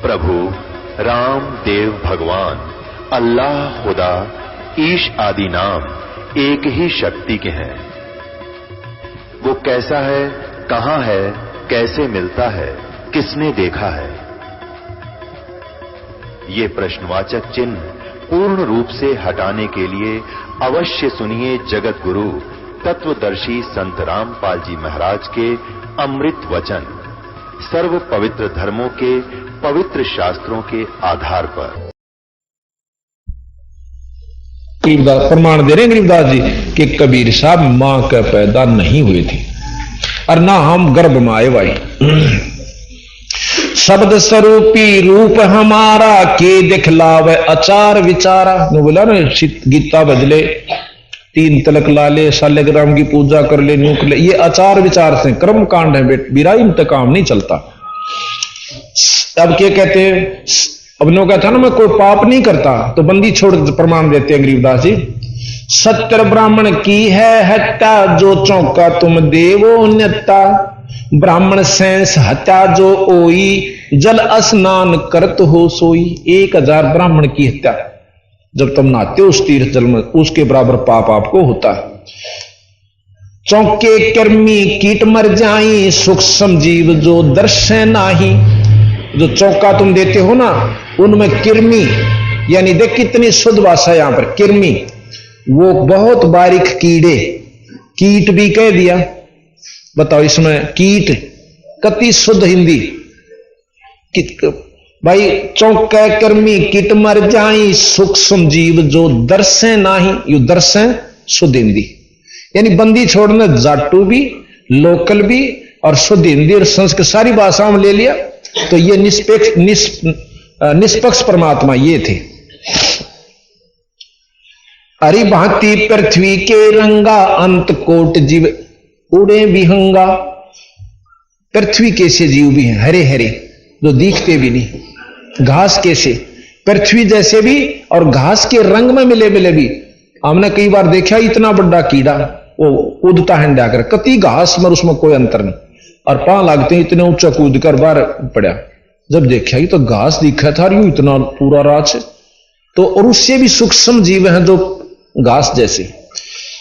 प्रभु राम देव भगवान अल्लाह खुदा ईश आदि नाम एक ही शक्ति के हैं। वो कैसा है, कहां है, कैसे मिलता है, किसने देखा है? ये प्रश्नवाचक चिन्ह पूर्ण रूप से हटाने के लिए अवश्य सुनिए जगत गुरु तत्वदर्शी संत रामपाल जी महाराज के अमृत वचन, सर्व पवित्र धर्मों के पवित्र शास्त्रों के आधार पर। गरीबदास प्रमाण दे रहे गरीबदास जी कि कबीर साहब मां का पैदा नहीं हुए थे और ना हम गर्भ में आए भाई। शब्द स्वरूपी रूप हमारा के दिखलावे आचार विचारा। ने बोला ना गीता बदले 3 तिलक लाले शालिग्राम की पूजा कर ले, न्यू कर ले। ये आचार विचार से कर्म कांड है बेरा, इनका काम नहीं चलता। अब क्या कहते हैं, अब नो कहता ना मैं कोई पाप नहीं करता, तो बंदी छोड़ प्रमाण देते हैं गरीबदास जी। सत्य ब्राह्मण की है हत्या, जो चौका तुम देवो न्यता। ब्राह्मण सेंस हत्या जो ओई, जल स्नान करत हो सोई। 1000 ब्राह्मण की हत्या जब तुम नहाते हो उस तीर्थ जल में, उसके बराबर पाप आपको होता है। चौके कर्मी कीट मर जाई, सूक्ष्म जीव जो दर्शन नाही। जो चौका तुम देते हो ना, उनमें किरमी, यानी देख कितनी शुद्ध भाषा यहां पर, किरमी वो बहुत बारीक कीड़े, कीट भी कह दिया। बताओ इसमें कीट कति शुद्ध हिंदी भाई। चौका कर्मी कीट मर जाई, सूक्ष्म जीव जो दर्शन नाही। यू दर्शन शुद्ध हिंदी, यानी बंदी छोड़ना जाटू भी, लोकल भी और शुद्ध हिंदी और संस्कृत सारी भाषाओं में ले लिया। तो ये निष्पक्ष परमात्मा ये थे। हरि भांति पृथ्वी के रंगा, अंत कोट जीव उड़े विहंगा। पृथ्वी कैसे जीव भी हैं, हरे हरे जो दिखते भी नहीं। घास कैसे, पृथ्वी जैसे भी और घास के रंग में मिले मिले भी। हमने कई बार देखा इतना बड़ा कीड़ा वो कूदता है डाकर, कति घास में उसमें कोई अंतर नहीं, और पांव लागते इतने ऊंचा कूद कर बाहर पड़ा। जब देखा तो घास दिखा था, यूं इतना पूरा राज। तो और उससे भी सूक्ष्म जीव हैं जो घास जैसे।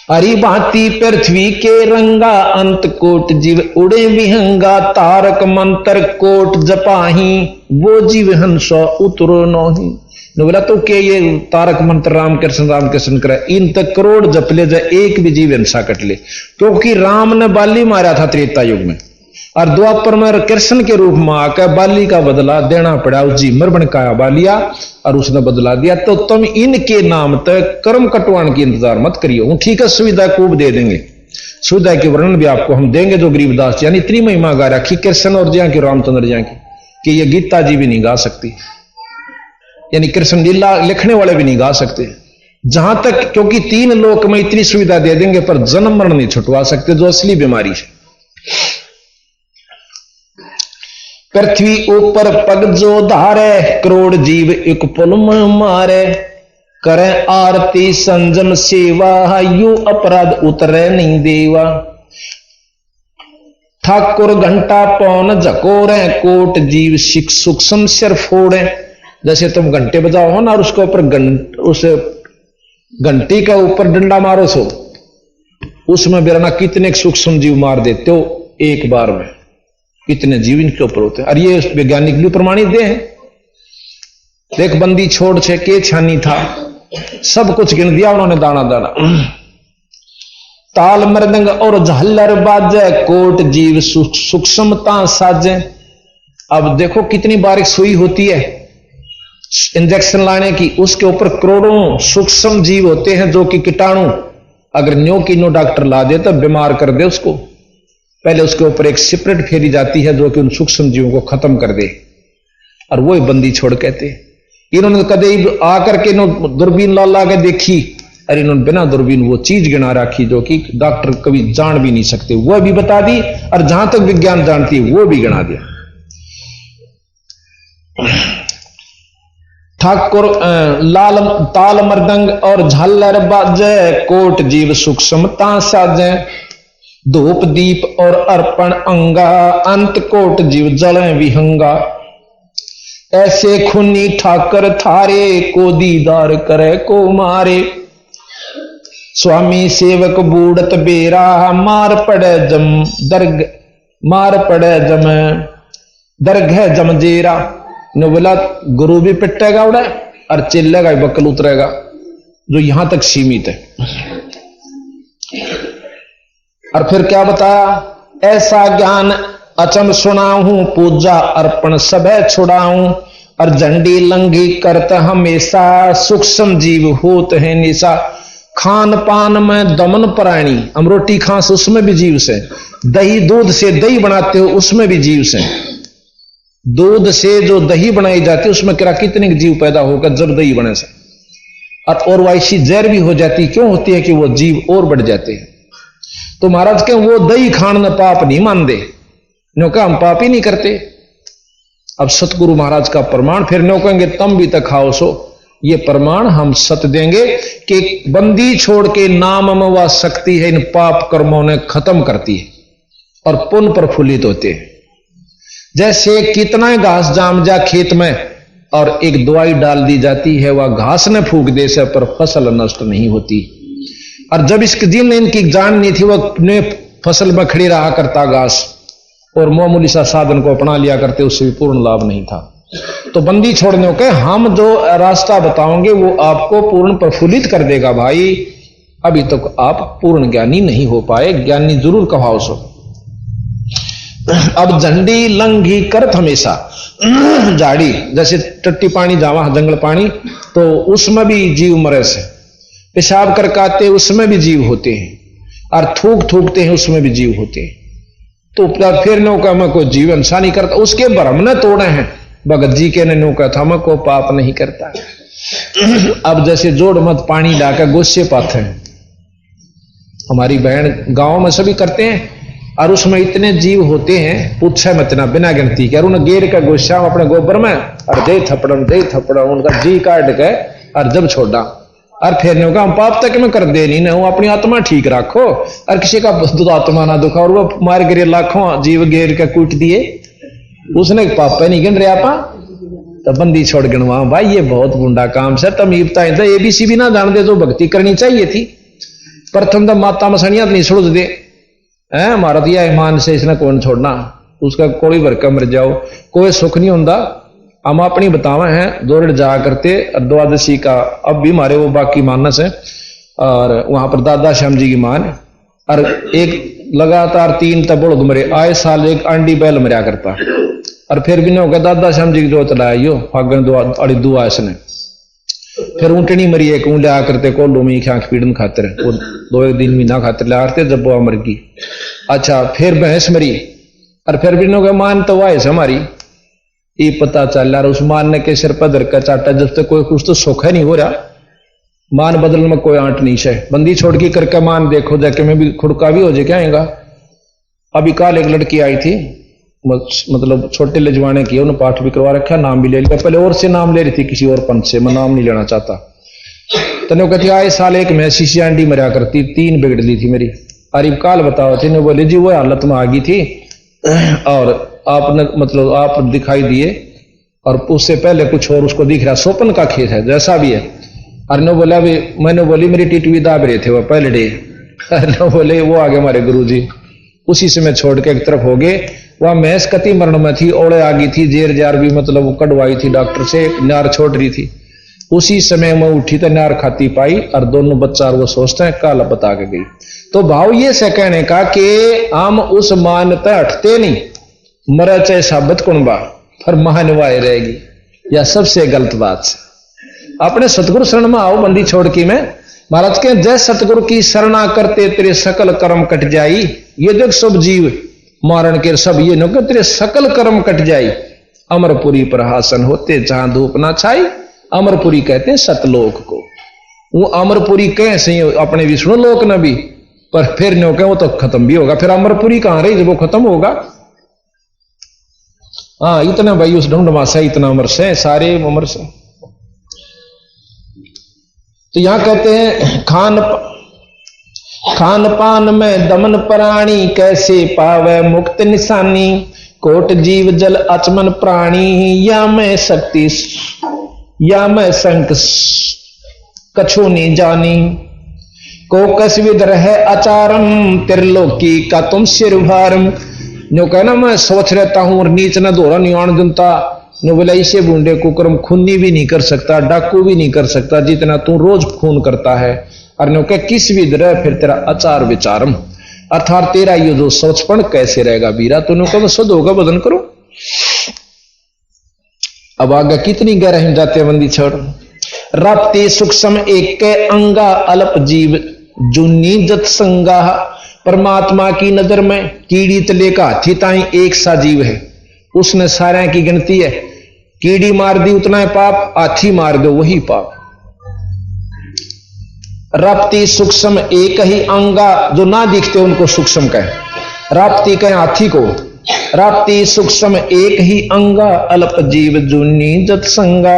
हरि भांति पृथ्वी के रंगा, अंत कोट जीव उड़े विहंगा। तारक मंत्र कोट जपाही, वो जीव हंसो उतरो नोही। बोला तो के ये तारक मंत्र राम कृष्ण करे, इन तक करोड़ जप ले जाए, एक भी जीव हिंसा कट ले। क्योंकि राम ने बाली मारा था त्रेता युग में, और द्वापर में कृष्ण के रूप में आकर बाली का बदला देना पड़ा। उस जी मरबन का बालिया और उसने बदला दिया। तो तुम इनके नाम तक कर्म कटवान की इंतजार मत करियो। ठीक है, सुविधा खूब दे देंगे, सुविधा के वर्णन भी आपको हम देंगे जो गरीबदास यानी इतनी महिमा गा रखी कृष्ण और जिया की, रामचंद्र जिया की, कि ये गीता जी भी नहीं गा सकती, यानी कृष्ण लीला लिखने वाले भी नहीं गा सकते। जहां तक, क्योंकि 3 लोक में इतनी सुविधा दे देंगे पर जन्म मरण नहीं छुटवा सकते, जो असली बीमारी है। पृथ्वी ऊपर पग जो धारे, करोड़ जीव एक पुल में मारे। करे आरती संजम सेवा, यू अपराध उतरे नहीं देवा। ठाकुर घंटा पौन झकोरे, कोट जीव सूक्ष्म सिर फोड़े। जैसे तुम घंटे बजाओ हो ना, और उसके ऊपर उस घंटी का ऊपर डंडा मारो सो, उसमें बिरना कितने सूक्ष्म जीव मार देते हो एक बार में, कितने जीव इनके ऊपर होते हैं। और ये वैज्ञानिक भी प्रमाणित दे हैं। देख बंदी छोड़ छे के छानी था, सब कुछ गिन दिया उन्होंने दाना दाना। ताल मृदंग और झालर बाजे, कोट जीव सूक्ष्मता साजे। अब देखो कितनी बारीक सुई होती है इंजेक्शन लाने की, उसके ऊपर करोड़ों सूक्ष्म जीव होते हैं जो कि कीटाणु अगर न्यो की नो डॉक्टर ला दे तो बीमार कर दे उसको। पहले उसके ऊपर एक सिपरेट फेरी जाती है जो कि उन सूक्ष्म जीवों को खत्म कर दे, और वो बंदी छोड़ कहते। इन्होंने कदे आकर के दूरबीन ला ला के देखी, और इन्होंने बिना दूरबीन वो चीज गिना रखी जो कि डॉक्टर कभी जान भी नहीं सकते, वो भी बता दी, और जहां तक विज्ञान जानती है वो भी गिना दिया। ठाकुर लाल ताल मृदंग और झालर बाजे, कोट जीव सूक्ष्मता साजे। धूप दीप और अर्पण अंगा, अंत कोट जीव जले विहंगा। ऐसे खूनी ठाकर थारे को दीदार करे को मारे। स्वामी सेवक बूढ़त बेरा मार पड़े जम दरगह जमजेरा। ने बोला गुरु भी पिटेगा उड़ा और चिल्लेगा बकल उतरेगा, जो यहां तक सीमित है। और फिर क्या बताया, ऐसा ज्ञान अचम सुनाऊं पूजा अर्पण सबे छुड़ाऊं। और झंडी लंघी करत हमेशा सूक्ष्म जीव होत है निशा। खान पान में दमन प्राणी, हम रोटी खास उसमें भी जीव से, दही दूध से दही बनाते हो उसमें भी जीव से। दूध से जो दही बनाई जाती है उसमें कितने जीव पैदा होगा जब दही बने से। और वैसी जहर भी हो जाती, क्यों होती है कि वो जीव और बढ़ जाते हैं। तो महाराज के वो दही खान पाप नहीं मान दे, नो का हम पाप ही नहीं करते। अब सतगुरु महाराज का प्रमाण, फिर नो कहेंगे तम भी तक खाओ सो, ये प्रमाण हम सत देंगे कि बंदी छोड़ के नाम में वह शक्ति है इन पाप कर्मों ने खत्म करती है और पुण्य प्रफुल्लित होते हैं। जैसे कितना घास जाम जा खेत में और एक दवाई डाल दी जाती है, वह घास ने फूंक दे से पर फसल नष्ट नहीं होती। और जब इसके दिन इनकी जान नहीं थी, वह फसल में खड़ी रहा करता घास और मामूली सा साधन को अपना लिया करते, उससे भी पूर्ण लाभ नहीं था। तो बंदी छोड़ने के हम जो रास्ता बताओगे वो आपको पूर्ण प्रफुल्लित कर देगा भाई। अभी तक तो आप पूर्ण ज्ञानी नहीं हो पाए, ज्ञानी जरूर कहाओ सो। अब झंडी लंघी करत हमेशा झाड़ी, जैसे टट्टी पानी जावा जंगल पानी, तो उसमें भी जीव मरे से। पेशाब करकाते उसमें भी जीव होते हैं, और थूक थूकते हैं उसमें भी जीव होते हैं। तो फिर नौका में कोई जीव इंसान नहीं करता, उसके भ्रम ने तोड़े हैं। भगत जी के ने नौका था मैं को पाप नहीं करता। अब जैसे जोड़ मत पानी डाकर गुस्से पाते हैं, हमारी बहन गांव में सभी करते हैं, और उसमें इतने जीव होते हैं पूछे मत ना, बिना गिनती के। और उन्हें गेर का गुस्सा अपने गोबर में और दे थपड़म उनका जी काट के और जब छोड़ा। और फिर ने हम पाप तक में कर दे नहीं ना, वो अपनी आत्मा ठीक रखो और किसी का आत्मा ना दुखा। और वो मार गिरे लाखों जीव गेर का कूट दिए, उसने पाप नहीं गिन रहे आपा, तो बंदी छोड़ गिनवा भाई। ये बहुत बुंडा काम से तमीबता था, एबीसी भी ना जान दे जो भक्ति करनी चाहिए थी। प्रथम तो माता मसनिया नहीं छोड़ दे है मारा दिया ईमान से, इसने कौन छोड़ना, उसका कोई भरका मर जाओ, कोई सुख नहीं होता। हम अपनी बतावा हैं दौड़ जा करते द्वादशी का, अब भी हमारे वो बाकी मानस है। और वहां पर दादा श्याम जी की मान, और एक लगातार 3 तबड़ मरे, आए साल एक आंडी बैल मरिया करता। और फिर भी नहीं होगा दादा श्याम जी की जोत लाया फागन अड़ी दुआ इसने। फिर ऊँटनी मरी एक ऊँ लिया करते कोल्डो में आंख पीड़न खातिर, वो 2-1 दिन महीना खातिर लिया करते, जब वो मर गई। अच्छा फिर भैंस मरी, और फिर भी नहीं होगा मान तो वाइस हमारी। ये पता चल रहा उस मान ने के सिर पर धर का चाटा, जब तक कोई कुछ तो सुख है नहीं हो रहा, मान बदलने में कोई आंट नहीं है। बंदी छोड़ के करके मान देखो जाके मैं भी खुड़का भी हो जाए क्या आएगा। अभी कल एक लड़की आई थी, मतलब छोटे लजवाने की, उन्होंने पाठ भी करवा रखा, नाम भी ले लिया। पहले और से नाम ले रही थी किसी और पंथ से, मैं नाम नहीं लेना चाहता। तो कहती आए साल एक मैसी सी आंटी मरिया करती, 3 बिगड़ ली थी मेरी। अरे काल बताओ थी, बोले जी वो हालत में आ गई थी और आपने मतलब आप दिखाई दिए, और उससे पहले कुछ और उसको दिख रहा, स्वप्न का खेत है जैसा भी है। अरे बोला भी, मैंने बोली मेरी टिटवी दाब रहे थे वो पहले डे। अरे बोले वो आगे हमारे गुरुजी, उसी से मैं छोड़ के एक तरफ हो गए। वह मैस कति मरण में थी, ओड़े आ गई थी, जेर जार भी मतलब वो कटवाई थी डॉक्टर से, नार छोड़ रही थी। उसी समय मैं उठी तो नार खाती पाई, और दोनों बच्चा वो सोचते हैं काला बता के गई। तो भाव ये से कहने का कि हम उस मान्यता हटते नहीं, मरा चाहे साबित कुणबा पर मानवाए रहेगी, या सबसे गलत बात से। अपने सतगुरु शरण में आओ बंदी छोड़ की में, महाराज के जय सतगुरु की शरणा करते तेरे सकल कर्म कट जाई। ये देख सब जीव मारण के सब ये न तेरे सकल कर्म कट जाई। अमरपुरी पर हासन होते जहां धूप ना छाई, अमरपुरी कहते हैं सतलोक को। वो अमरपुरी कैसे अपने विष्णु लोक न भी, पर फिर नो कहे वो तो खत्म भी होगा। फिर अमरपुरी कहां रही जब वो खत्म होगा। हाँ इतना भाई उस ढूंढमा से इतना अमर से, सारे अमर से। तो यहां कहते हैं खान पान में दमन प्राणी, कैसे पावे मुक्त निशानी। कोट जीव जल अचमन प्राणी, या मैं शक्ति या मैं संक कछु नहीं जानी। को कस विद रहे आचारम, त्रिलोकी का तुम सिर भारम। जो कहना मैं सोच रहता हूं और नीच न धोरा निवाण जनता, नो बोला इसे बूंदे कुकरम खूनी भी नहीं कर सकता, डाकू भी नहीं कर सकता जितना तू रोज खून करता है। और नो कह किस विद रहे फिर तेरा आचार विचारम, अर्थात तेरा ये जो सोचपण कैसे रहेगा बीरा। तो नो कह शुद्ध होगा बदन करो। अब आगे कितनी गहराई जाते हैं बंदी छोड़। राप्ती सूक्ष्म एक के अंगा, अल्प जीव जुन्नी जत संगा। परमात्मा की नजर में कीड़ी तले का हाथी ताई एक सा जीव है, उसने सारे की गिनती है। कीड़ी मार दी उतना है पाप, हाथी मार दो वही पाप। राप्ती सूक्ष्म एक ही अंगा, जो ना दिखते उनको सूक्ष्म कहे। राप्ती कहे हाथी को। राप्ती सूक्ष्म एक ही अंगा, अल्प जीव जुन्नी जत संगा।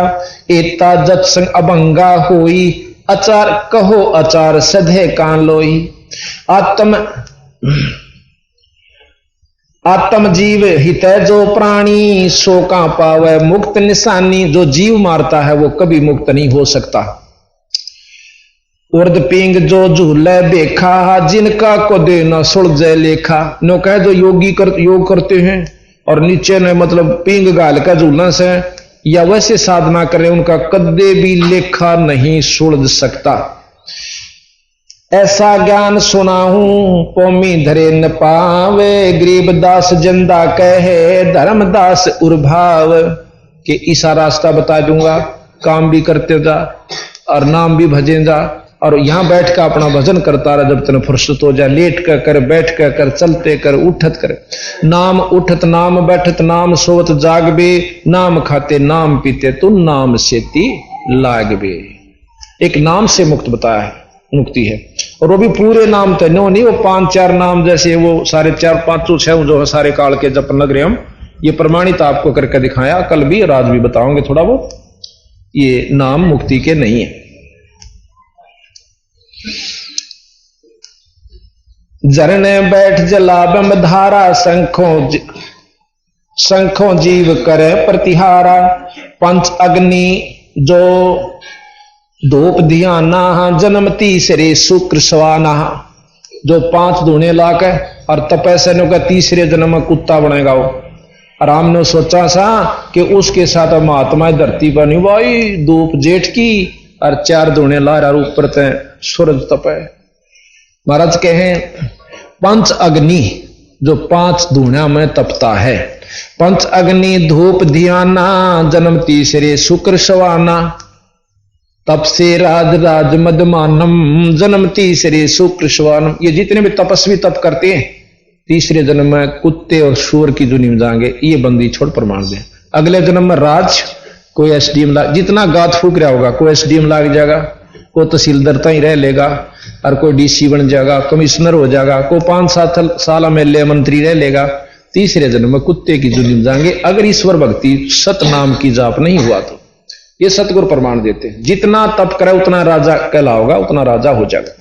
एता जत संग अभंगा होई, आचार कहो आचार सधे कान लोई। आत्म जीव हित जो प्राणी, सो का पावे मुक्त निशानी। जो जीव मारता है वो कभी मुक्त नहीं हो सकता। उर्द पिंग जो झूले बेखा, जिनका को दे न सुलझे लेखा। नो कहे जो योग करते हैं और नीचे ने मतलब पिंग गाल का झूलना से या वैसे साधना करें, उनका कदे भी लेखा नहीं सुलझ सकता। ऐसा ज्ञान सुनाऊं पोमी धरे न पावे, गरीबदास जिंदा कहे धर्मदास उर्भाव। कि ईसा रास्ता बता दूंगा, काम भी करते जा और नाम भी भजे जा, और यहां बैठ कर अपना भजन करता रहा जब तक फुर्सत हो जाए। लेट कर कर, बैठ कर कर, चलते कर, उठत कर। नाम उठत नाम बैठत नाम, सोवत जागबे नाम खाते नाम पीते, तू नाम से ती लागबे। एक नाम से मुक्त बताया है, मुक्ति है। और वो भी पूरे नाम तो नहीं, वो 5-4 नाम जैसे वो सारे 4-5-6 जो है सारे काल के जप लग रहे हम। ये प्रमाणित आपको करके दिखाया, कल भी और आज भी बताओगे थोड़ा बहुत। ये नाम मुक्ति के नहीं है। झरने बैठ जलाबम धारा, शंखों जीव करे प्रतिहारा। पंच अग्नि जो धूप धियाना, जन्म तीसरे शुक्र सवाना। जो 5 धूने लाक है और तपस्या का तीसरे जन्म में कुत्ता बनेगा वो। आराम ने सोचा सा कि उसके साथ महात्मा धरती पर नहीं भाई, धूप जेठ की और 4 धूने ला रहा, ऊपर ते सूरज तपे। महाराज कहे पंच अग्नि जो 5 धूना में तपता है। पंच अग्नि धूप धियाना, जन्म तीसरे शुक्र सवाना। तप से राज राज मदमानम, जन्म तीसरे शुक्र सवानम। ये जितने भी तपस्वी तप करते हैं तीसरे जन्म में कुत्ते और सूअर की जुनी में जाएंगे। ये बंदी छोड़ प्रमाण दे। अगले जन्म में राज, कोई एसडीएम लाग, जितना गात फूक रहा होगा कोई एसडीएम लाग जाएगा, कोई तहसीलदार ही रह लेगा, और कोई डीसी बन जाएगा, कमिश्नर हो जाएगा, कोई 5-7 साल एमएलए मंत्री रह लेगा। तीसरे जन्म में कुत्ते की जुनी में जाएंगे अगर ईश्वर भक्ति सतनाम की जाप नहीं हुआ तो। ये सतगुरु प्रमाण देते हैं। जितना तप करे उतना राजा कहलाओगा, उतना राजा हो जाएगा।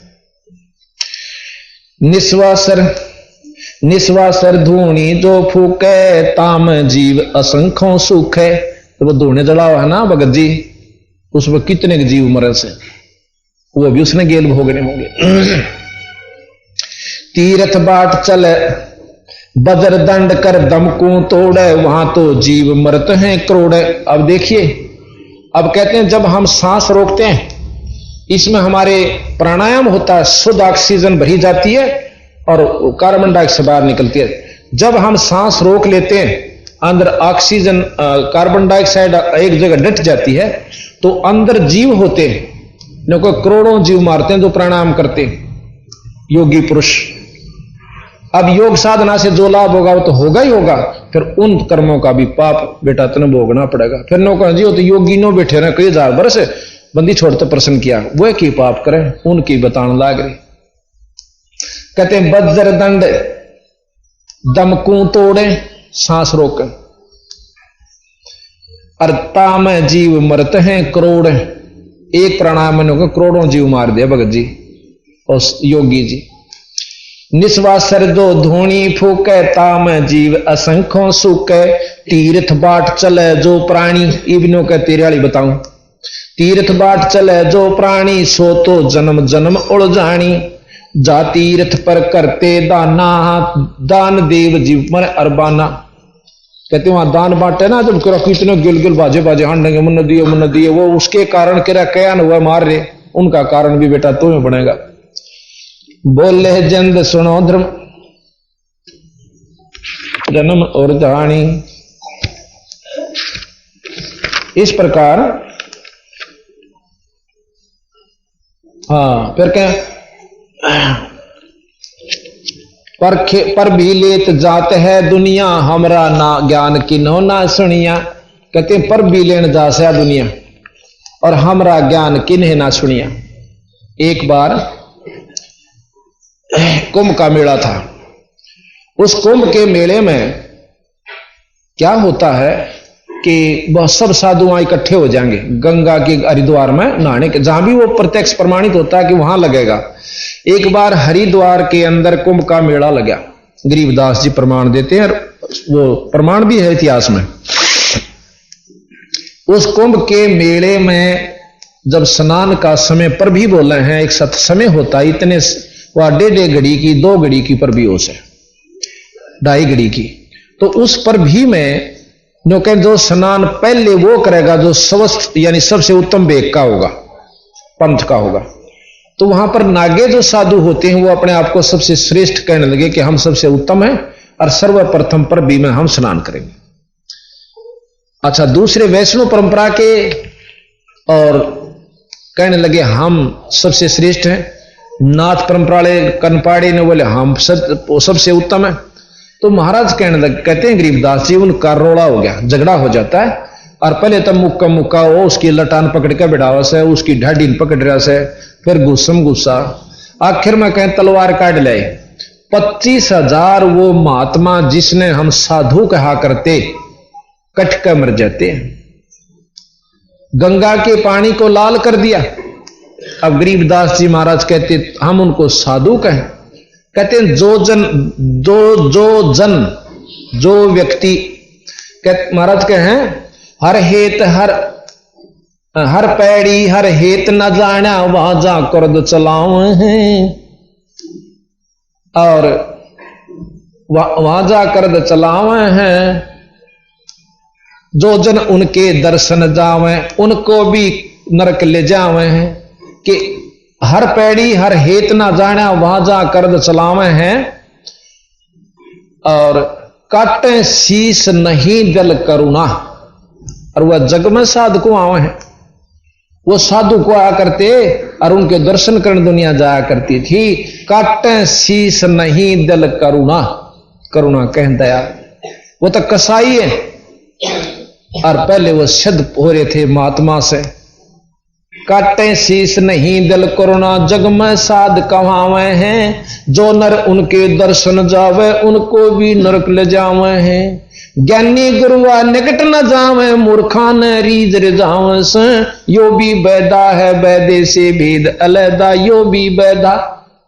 निस्वासर धूनी जो फूके, ताम जीव असंख्यों सुख है। तो वो धूने जला हुआ है ना भगत जी, उसमें कितने जीव मरे से, वो भी उसने गेल भोगने होंगे। तीर्थ बाट चले बजर दंड कर, दमकू तोड़े, वहां तो जीव मरते हैं करोड़। अब देखिए, अब कहते हैं जब हम सांस रोकते हैं, इसमें हमारे प्राणायाम होता है, शुद्ध ऑक्सीजन भरी जाती है और कार्बन डाइऑक्साइड बाहर निकलती है। जब हम सांस रोक लेते हैं, अंदर ऑक्सीजन कार्बन डाइऑक्साइड एक जगह डट जाती है, तो अंदर जीव होते हैं, करोड़ों जीव मारते हैं जो प्राणायाम करते हैं योगी पुरुष। अब योग साधना से जो लाभ होगा वो तो होगा ही होगा, फिर उन कर्मों का भी पाप बेटा तने भोगना पड़ेगा। फिर नो कह जी वो तो योगी नो बैठे रहे कई 1000 वर्ष, बंदी छोड़ते प्रश्न किया, वह की पाप करें, उनकी बताने लाग रही। कहते हैं बज्र दंड दमकू तोड़े, सांस रोक, अर्ता में जीव मरते हैं करोड़। एक प्राणायाम में करोड़ों जीव मार दिया भगत जी और योगी जी। निस्वासर जो धोनी फूके ताम जीव असंख्यों सुके तीर्थ बाट चले जो प्राणी। इब्नो के तेरे वाली बताऊं, तीर्थ बाट चले जो प्राणी सो तो जन्म जन्म उलझानी। जा तीर्थ पर करते दाना दान देव जीव मन अरबाना। कहते वहां दान बांटे ना, जब कितने गिल गिल बाजे बाजे हांडेंगे मुन्न दिए, वो उसके कारण क्या कयान हुआ मार रहे, उनका कारण भी बेटा तुम्हें बनेगा। बोले जंद सुनो धर्म जन्म और जानी। इस प्रकार हाँ फिर क्या पर भी लेत जात है दुनिया हमरा ना ज्ञान किन्हो ना सुनिया। कहते हैं पर भी लेन जा से दुनिया और हमरा ज्ञान किन्हे ना सुनिया। एक बार कुंभ का मेला था। उस कुंभ के मेले में क्या होता है कि बहुत सब साधु वहां इकट्ठे हो जाएंगे गंगा के हरिद्वार में नहाने के, जहां भी वो प्रत्यक्ष प्रमाणित होता है कि वहां लगेगा। एक बार हरिद्वार के अंदर कुंभ का मेला लगा, गरीबदास जी प्रमाण देते हैं, वो प्रमाण भी है इतिहास में। उस कुंभ के मेले में जब स्नान का समय पर भी बोले हैं, एक सत समय होता है, इतने वह 1.5 घड़ी की 2 घड़ी की पर भी होश है, 2.5 घड़ी की। तो उस पर भी में जो स्नान पहले वो करेगा जो स्वस्थ यानी सबसे उत्तम वेग का होगा, पंथ का होगा। तो वहां पर नागे जो साधु होते हैं वो अपने आप को सबसे श्रेष्ठ कहने लगे कि हम सबसे उत्तम हैं और सर्वप्रथम पर भी में हम स्नान करेंगे। अच्छा, दूसरे वैष्णव परंपरा के और कहने लगे हम सबसे श्रेष्ठ हैं। नाथ परंपरा कनपाड़ी ने बोले हम सबसे उत्तम है। तो महाराज कहने लगे, कहते हैं गरीबदास जी उनका रोड़ा हो गया, झगड़ा हो जाता है। और पहले तो मुक्का वो उसकी लटान पकड़ के बिठावा से, उसकी ढाडी पकड़ रहा से, फिर गुस्सम गुस्सा, आखिर में कहें तलवार काट ले। 25,000 वो महात्मा जिसने हम साधु कहा करते कट कर मर जाते हैं। गंगा के पानी को लाल कर दिया। अब गरीबदास जी महाराज कहते हम उनको साधु कहें। कहते हैं जो व्यक्ति महाराज कहें हर हेत हर पैड़ी हर हेत न जाना वहां जा कर्द चलाओ हैं, और वहां जा कर्द चलावे हैं। जो जन उनके दर्शन जावे उनको भी नरक ले जावे हैं। कि हर पैड़ी हर हेत ना जाना वहां जा कर्द चलावे हैं, और काटे शीश नहीं दल करुणा। और वह जग में साधु को आवे हैं, वो साधु को आया करते और उनके दर्शन करने दुनिया जाया करती थी। काटे शीश नहीं दल करुणा, करुणा कह दया। वो तो कसाई है और पहले वो सिद्ध हो रहे थे महात्मा से। काटे शीश नहीं दल करुणा जग में साध कहावे हैं। जो नर उनके दर्शन जावे उनको भी नरक ले जावे हैं। ज्ञानी गुरुआ निकट न जावे मूर्खा न रीज जावे से। यो भी बैदा है बैदे से भेद अलैदा यो भी बैदा।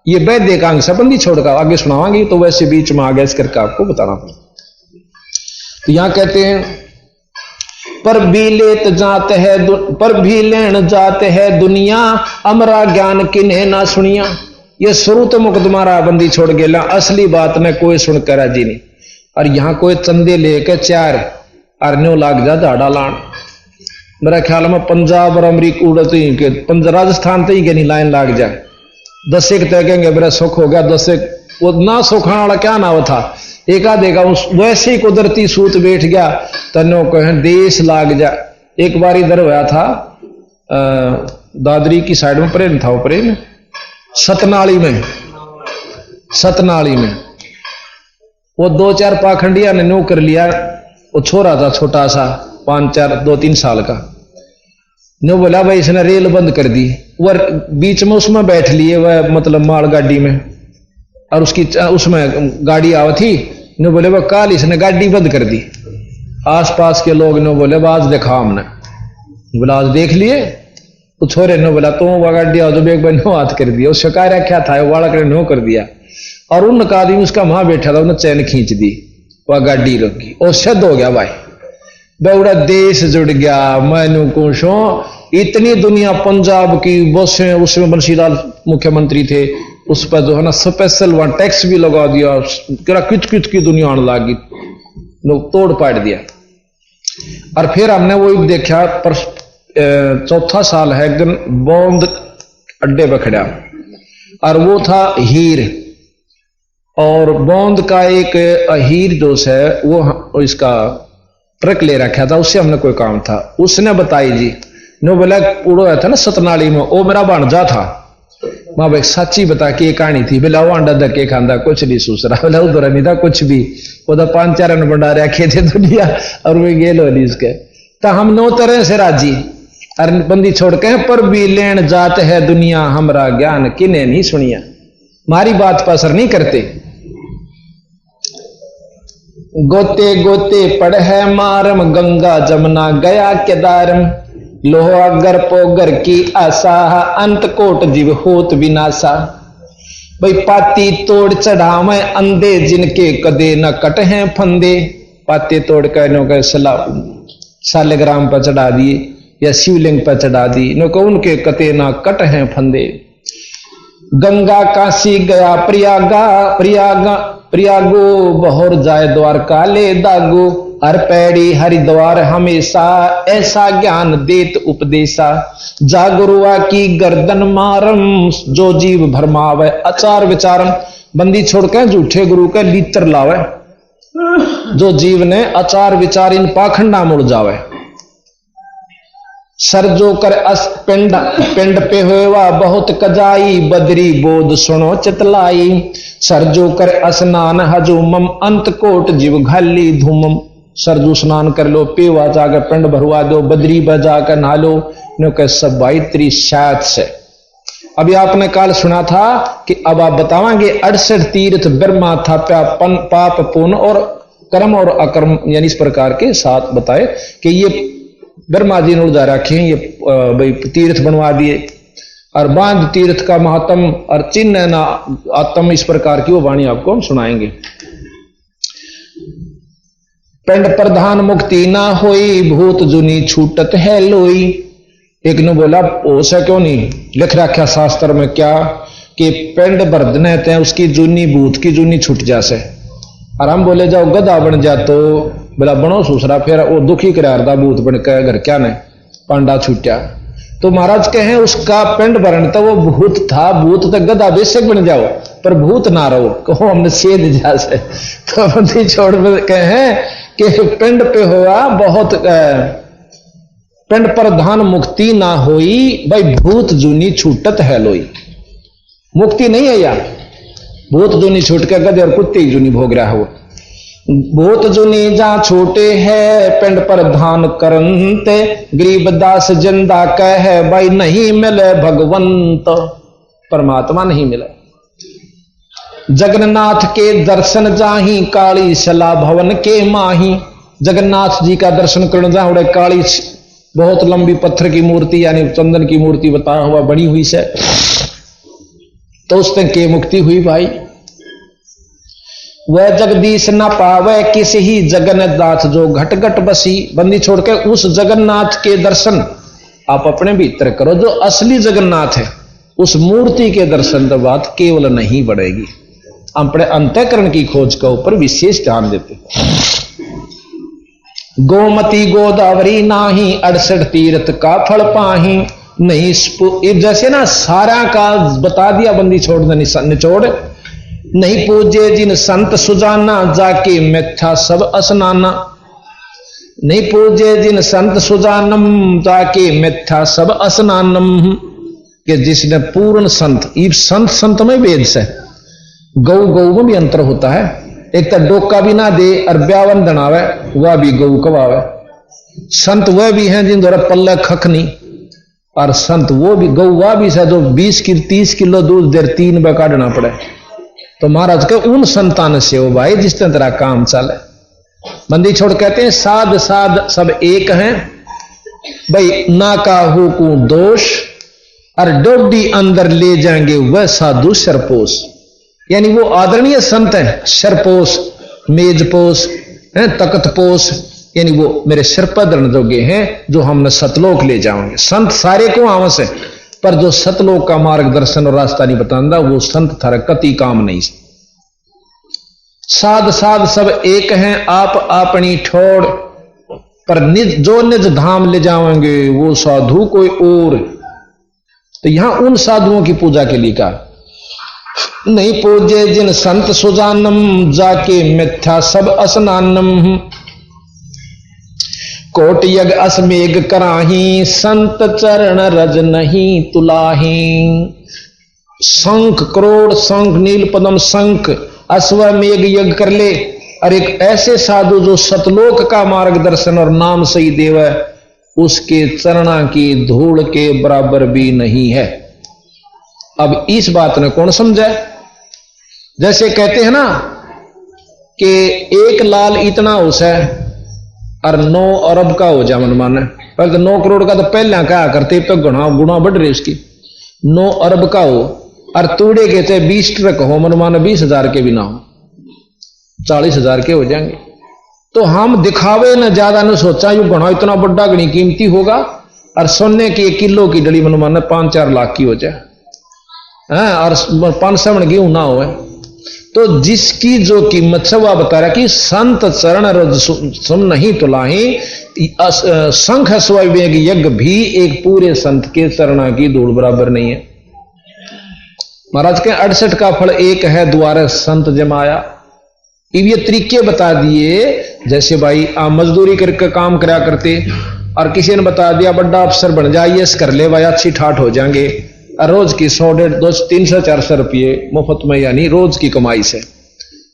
ये बैदे का अंग संबंधी छोड़कर आगे सुनावांगी तो वैसे बीच में आगे इस करके आपको बताना पड़ेगा। तो यहां कहते हैं पर भी लेत जाते है पर भी लेन जाते है दुनिया अमरा ज्ञान किन्हें ना सुनिया। ये शुरू तो मुकदमारा बंदी छोड़ गेला, असली बात ने कोई सुनकर राजी नहीं। और यहां कोई चंदे लेके 4 अरन्यो लाग जा झाड़ा लान। मेरा ख्याल में पंजाब और अमरीका उड़त ही के राजस्थान तो ही के नहीं लाइन लाग जाए। 10 एक तय कहेंगे मेरा सुख हो गया, 10 एक वो ना सुखाने वाला क्या नाव था। एका देगा उस वैसे ही कुदरती सूत बैठ गया तनो कहें देश लाग जा। एक बार इधर हुआ था दादरी की साइड में प्रेम था, प्रेम सतनाली में वो 2-4 पाखंडिया ने नो कर लिया। वो छोरा था छोटा सा 2-3 साल का। नो बोला भाई इसने रेल बंद कर दी। वह बीच में उसमें बैठ लिए वह मतलब माल गाड़ी में, और उसकी उसमें गाड़ी आवा थी। नो बोले वह काल इसने गाड़ी बंद कर दी। आसपास के लोग नो बोले आज देखा हमने। बोला आज देख लिए तो छोरे नो बोला तो वह गाड़ी आओ जो एक बार नो हाथ कर दिया। उस शिकार क्या था बालक ने नो कर दिया। और उनका आदमी उसका वहां बैठा था, उन्हें चैन खींच दी, वह गाड़ी रोकी और शद हो गया भाई, बड़ा देश जुड़ गया। मैनू कुछो इतनी दुनिया पंजाब की बसें, उसमें बंशीलाल मुख्यमंत्री थे, उस पर जो है ना स्पेशल वहां टैक्स भी लगा दिया, किच किच की दुनिया आने लगी, लोग तोड़ पाड़ दिया। और फिर हमने वो देखा पर चौथा साल है बौंद अड्डे पर खड़ा, और वो था हीर, और बौंद का एक हीर जो है वो इसका ट्रक ले रखा था, उससे हमने कोई काम था। उसने बताई जी नो बोला उड़ो था ना सतनाली में, वो मेरा भांजा था। माँ भाई सच्ची बता के कहानी थी, बोला वो अंडा धक्के खांदा कुछ नहीं सूसरा, बोला उधर नहीं था कुछ भी, वो तो 5-4 रन बंडा रखे थे दुनिया और वे गेल वाली इसके। तो हम 9 तरह से राजी और बंदी छोड़ के पर भी लेन जात है दुनिया, हमरा ज्ञान किने नहीं सुनिया, मारी बात पर असर नहीं करते। गोते गोते पड़ है मारम, गंगा जमुना गया केदारम, लोहा गर पोगर की आशा, अंत कोट जीव होत विनाशा। भाई पाती तोड़ चढ़ावे अंधे, जिनके कदे न कट हैं फंदे। पाते तोड़ कर नो के सालेग्राम पर चढ़ा दिए या शिवलिंग पर चढ़ा दी, नो को उनके कते न कट हैं फंदे। गंगा काशी गया प्रयागा, प्रयागो बहोर जाए द्वारका ले दागो। हर पैड़ी हरिद्वार हमेशा, ऐसा ज्ञान देत उपदेशा। जागरुआ की गर्दन मारम, जो जीव भरमावे आचार विचारम। बंदी छोड़ के झूठे गुरु के लीतर लावे, जो जीव ने आचार विचार इन पाखंडा मुड़ जावे। सर जो कर अस पिंड पिंड पे हुआ बहुत कजाई, बदरी बोध सुनो चितलाई। सर जो कर स्नान हजूमम, अंत कोट जीव घाली धूमम। सरजू स्नान कर लो, पेवा जाकर पिंड भरवा दो, बदरी बजा कर नहा लो, नो के सब 22 से। अभी आपने काल सुना था कि अब आप बतावांगे 68 तीर्थ ब्रह्मा था पाप पुण्य और कर्म और अकर्म, यानी इस प्रकार के 7 बताए कि ये ब्रह्मा जी ने उड़ा रखे, ये भाई तीर्थ बनवा दिए। और बांध तीर्थ का महात्म और चिन्ह ना आत्म, इस प्रकार की वो वाणी आपको हम सुनाएंगे। पिंड प्रधान मुक्ति ना होई, भूत जुनी छूटत है लोई। एक ने बोला ओसा क्यों नहीं लिख रखा शास्त्र में क्या कि पिंड बर्दने थे उसकी जूनी भूत की जूनी छूट जासे। और हम बोले जाओ गधा बन जा, तो बोला बनो सूसरा, फिर वो दुखी करारदा भूत बन के घर क्या ने पांडा छूटा। तो महाराज कहे उसका पिंड भरण तो वो भूत था, भूत तो गधा बेशक बन जाओ पर भूत ना रहो, कहो हमने सेध जा से। तो बंदी छोड़ कहे कि पिंड पे हुआ बहुत पिंड प्रधान मुक्ति ना होई, भाई भूत जूनी छूटत है लोई। मुक्ति नहीं है यार, भूत जूनी छूट के गधे और कुत्ते ही जूनी भोग रहा हो। भूत जुनी जा छोटे है, पिंड प्रधान करंते। गरीबदास जिंदा कहे, भाई नहीं मिले भगवंत, परमात्मा नहीं मिले। जगन्नाथ के दर्शन जाही, काली शला भवन के माही। जगन्नाथ जी का दर्शन करने जाओ, काली बहुत लंबी पत्थर की मूर्ति यानी चंदन की मूर्ति बताया हुआ बनी हुई से, तो उस तक के मुक्ति हुई भाई। वह जगदीश न पावे किसी ही जगन्नाथ, जो घट घट बसी। बंदी छोड़ के उस जगन्नाथ के दर्शन आप अपने भीतर करो, जो असली जगन्नाथ है उस मूर्ति के दर्शन तो बात केवल नहीं बढ़ेगी। अपने अंतःकरण की खोज के ऊपर विशेष ध्यान देते। गोमती गोदावरी नाही, 68 तीर्थ का फल पाही। नहीं जैसे ना सारा का बता दिया, बंदी छोड़ निचोड़। नहीं पूजे जिन संत सुजाना, जाके मिथ्या सब स्नाना। नहीं पूजे जिन संत सुजानम, जाके मिथ्या सब स्नानम। कि जिसने पूर्ण संत, संत में वेद से गौ में भी अंतर होता है। एक तो डोका भी ना दे और ब्यावन दनावे, वह भी गौ कवावे। संत वह भी हैं जिन द्वारा पल्ला खखनी, और संत वो भी गौ वह भी है जो 20-30 किलो दूध देर 3 बार काटना पड़े। तो महाराज के उन संतान से हो भाई जिसने तेरा काम चले। बंदी छोड़ कहते हैं साध साध सब एक हैं, भाई ना काहू को दोष, और डोडी अंदर ले जाएंगे वह साधु सरपोश। यानी वो आदरणीय संत हैं, शरपोश, मेजपोश, तख्तपोश, यानी वो मेरे सिर पर धरने जोगे हैं जो हमने सतलोक ले जाओगे। संत सारे को आवश्य है, पर जो सतलोक का मार्गदर्शन और रास्ता नहीं बताता वो संत थारा कति काम नहीं। साध साध सब एक हैं, आप अपनी ठोड़, पर जो निज धाम ले जाओगे वो साधु कोई और। तो यहां उन साधुओं की पूजा के लिए कहा, नहीं पूजे जिन संत सुजानम, जाके मिथ्या सब असनानम। कोट यज्ञ असमेघ कराही, संत चरण रज नहीं तुलाही। शंख करोड़ शंख नील पदम शंख अश्वमेघ यज्ञ कर ले, और एक ऐसे साधु जो सतलोक का मार्गदर्शन और नाम सही देव है, उसके चरणा की धूल के बराबर भी नहीं है। अब इस बात ने कौन समझा? जैसे कहते हैं ना कि एक लाल इतना उस है और 9 अरब का हो जा मन माने, पर तो 9 करोड़ का तो पहले कहा करते, तो गुणा बढ़ रही उसकी। 9 अरब का हो और तूड़े के चाहे 20 ट्रक हो मन माने, 20,000 के भी ना हो, 40,000 के हो जाएंगे। तो हम दिखावे न ज्यादा न सोचा यू घना इतना बड़ा गणी कीमती होगा, और सोने की 1 किलो की डली मन माने 5-4 लाख की हो जाए, और 500 मन गेहूं ना हो। तो जिसकी जो कीमत है वह बता रहा कि संत चरण रज सुन नहीं तुलाही। शंख अश्वमेघ यज्ञ भी एक पूरे संत के चरणा की धूल बराबर नहीं है। महाराज के 68 का फल एक है, द्वारे संत जमाया। अब ये तरीके बता दिए, जैसे भाई आप मजदूरी करके काम करा करते और किसी ने बता दिया बड़ा अफसर बन जाइए, कर ले भाई, अच्छी ठाठ हो जाएंगे, रोज की 100, 150, 200, 300, 400 रुपये मुफ्त में, यानी रोज की कमाई से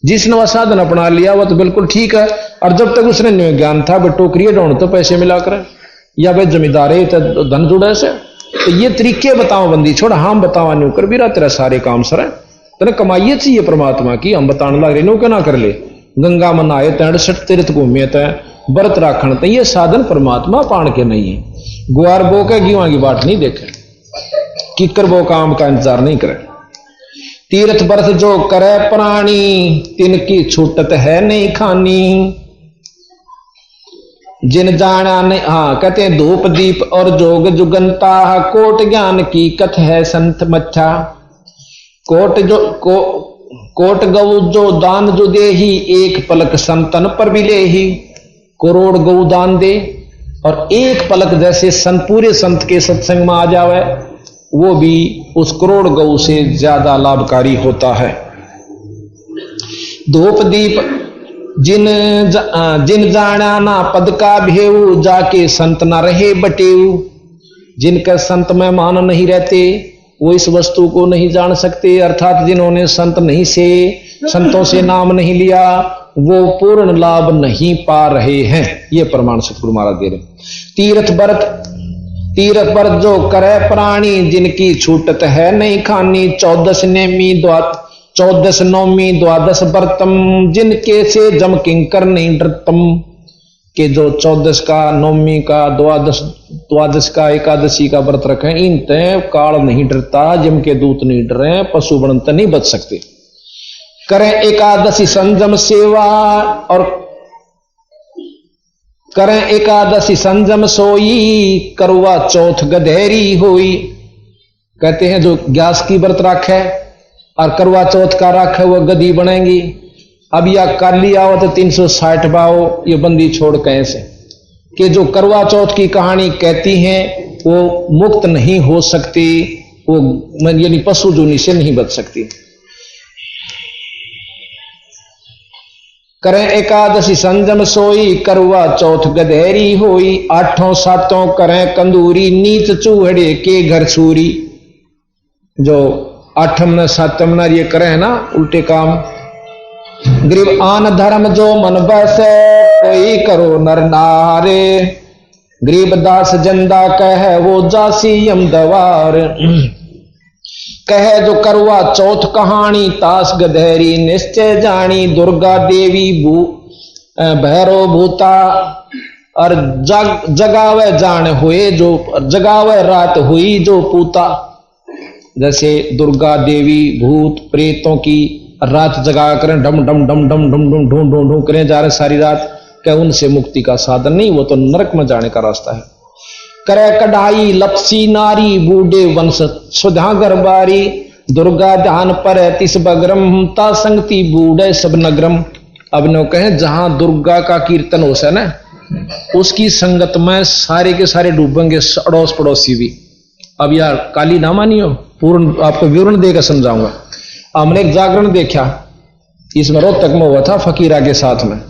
जिसने वह साधन अपना लिया वह तो बिल्कुल ठीक है। और जब तक उसने ज्ञान था भाई टोकरी ढूंढ तो पैसे मिला कर, या भाई जमींदार है तो धन जुड़े से, तो ये तरीके बताओ बंदी छोड़, हम बतावा न्यू कर भी रहा तेरा सारे काम सर तेने कमाइए चाहिए परमात्मा की, हम बताने लग रहे नो क्या ना कर ले। गंगा में नहाए तय 68 तीर्थ घूमे तय व्रत राखण तय, ये साधन परमात्मा पाण के नहीं है। गुआर बो के गेहूं की बाट नहीं देखे, किकर वो काम का इंतजार नहीं करे। तीर्थ व्रत जो करे प्राणी, तिनकी छूटत है नहीं खानी। जिन जाना नहीं, हाँ कहते हैं धूप दीप और जोग जुगंता, कोट ज्ञान की कथ है संत मच्छा। कोट गौ जो दान जो दे ही, एक पलक संतन पर भी ले ही। करोड़ गौ दान दे और एक पलक जैसे संत पूरे संत के सत्संग में आ जावे, वो भी उस करोड़ गौ से ज्यादा लाभकारी होता है। धूप दीप जिन जाना ना पद का भेऊ, जाके संत ना रहे बटेऊ। जिनका संत में मान नहीं रहते वो इस वस्तु को नहीं जान सकते, अर्थात जिन्होंने संतों से नाम नहीं लिया वो पूर्ण लाभ नहीं पा रहे हैं। ये प्रमाण सतगुरु महाराज दे रहे। तीर्थ व्रत जो करे प्राणी, जिनकी छूटत है नहीं खानी। 14 नेमी 14 नौमी 12 व्रतम, जिनके से जम किंकर नहीं डरतम। के जो 14 का, नौमी का, 12 का, एकादशी का व्रत रखे, इन तय काल नहीं डरता, जम के दूत नहीं डरे, पशु बनत नहीं बच सकते। करें एकादशी संयम सेवा, और करें एकादशी संयम सोई, करवा चौथ गधेरी होई। कहते हैं जो ग्यास की व्रत राखे और करवा चौथ का राखे वो गधी बनेंगी। अब या काली आओ तो 360 बाओ, ये बंदी छोड़ कैसे कि जो करवा चौथ की कहानी कहती हैं वो मुक्त नहीं हो सकती, वो यानी पशु जूनी से नहीं बच सकती। करें एकादशी संयम सोई, करवा चौथ गधेरी होई। 8 सातों करें कंदूरी, नीच चूहड़े के घर सूरी। जो 8 7 ये करे ना उल्टे काम। गरीब आन धर्म जो मन बसे, कोई करो नर नारे। गरीब दास जंदा कह वो जासी यमदवार। कहे जो करवा चौथ कहानी, तास गधेरी निश्चय जानी। दुर्गा देवी भैरो भूता, और जगावे जान हुए जो, जगावे रात हुई जो पूता। जैसे दुर्गा देवी भूत प्रेतों की रात जगा करें, डम डम डम डम डम डम ढूंढ ढूंढ ढूंढ करें जा रहे सारी रात, क्या उनसे मुक्ति का साधन नहीं, वो तो नरक में जाने का रास्ता है। करे कढ़ाई लपसी नारी बूढ़े वंश सुधा गरबारी, दुर्गा ध्यान पर तिस बग्रम ता संगति बूढ़े सब नगरम। अब नो कहें जहां दुर्गा का कीर्तन हो ना, उसकी संगत में सारे के सारे डूबेंगे, अड़ोस पड़ोसी भी। अब यार काली ना मानियो, पूर्ण आपको विवरण देकर समझाऊंगा। हमने एक जागरण देखा, इसमें रोहतक में हुआ था फकीरा के साथ में।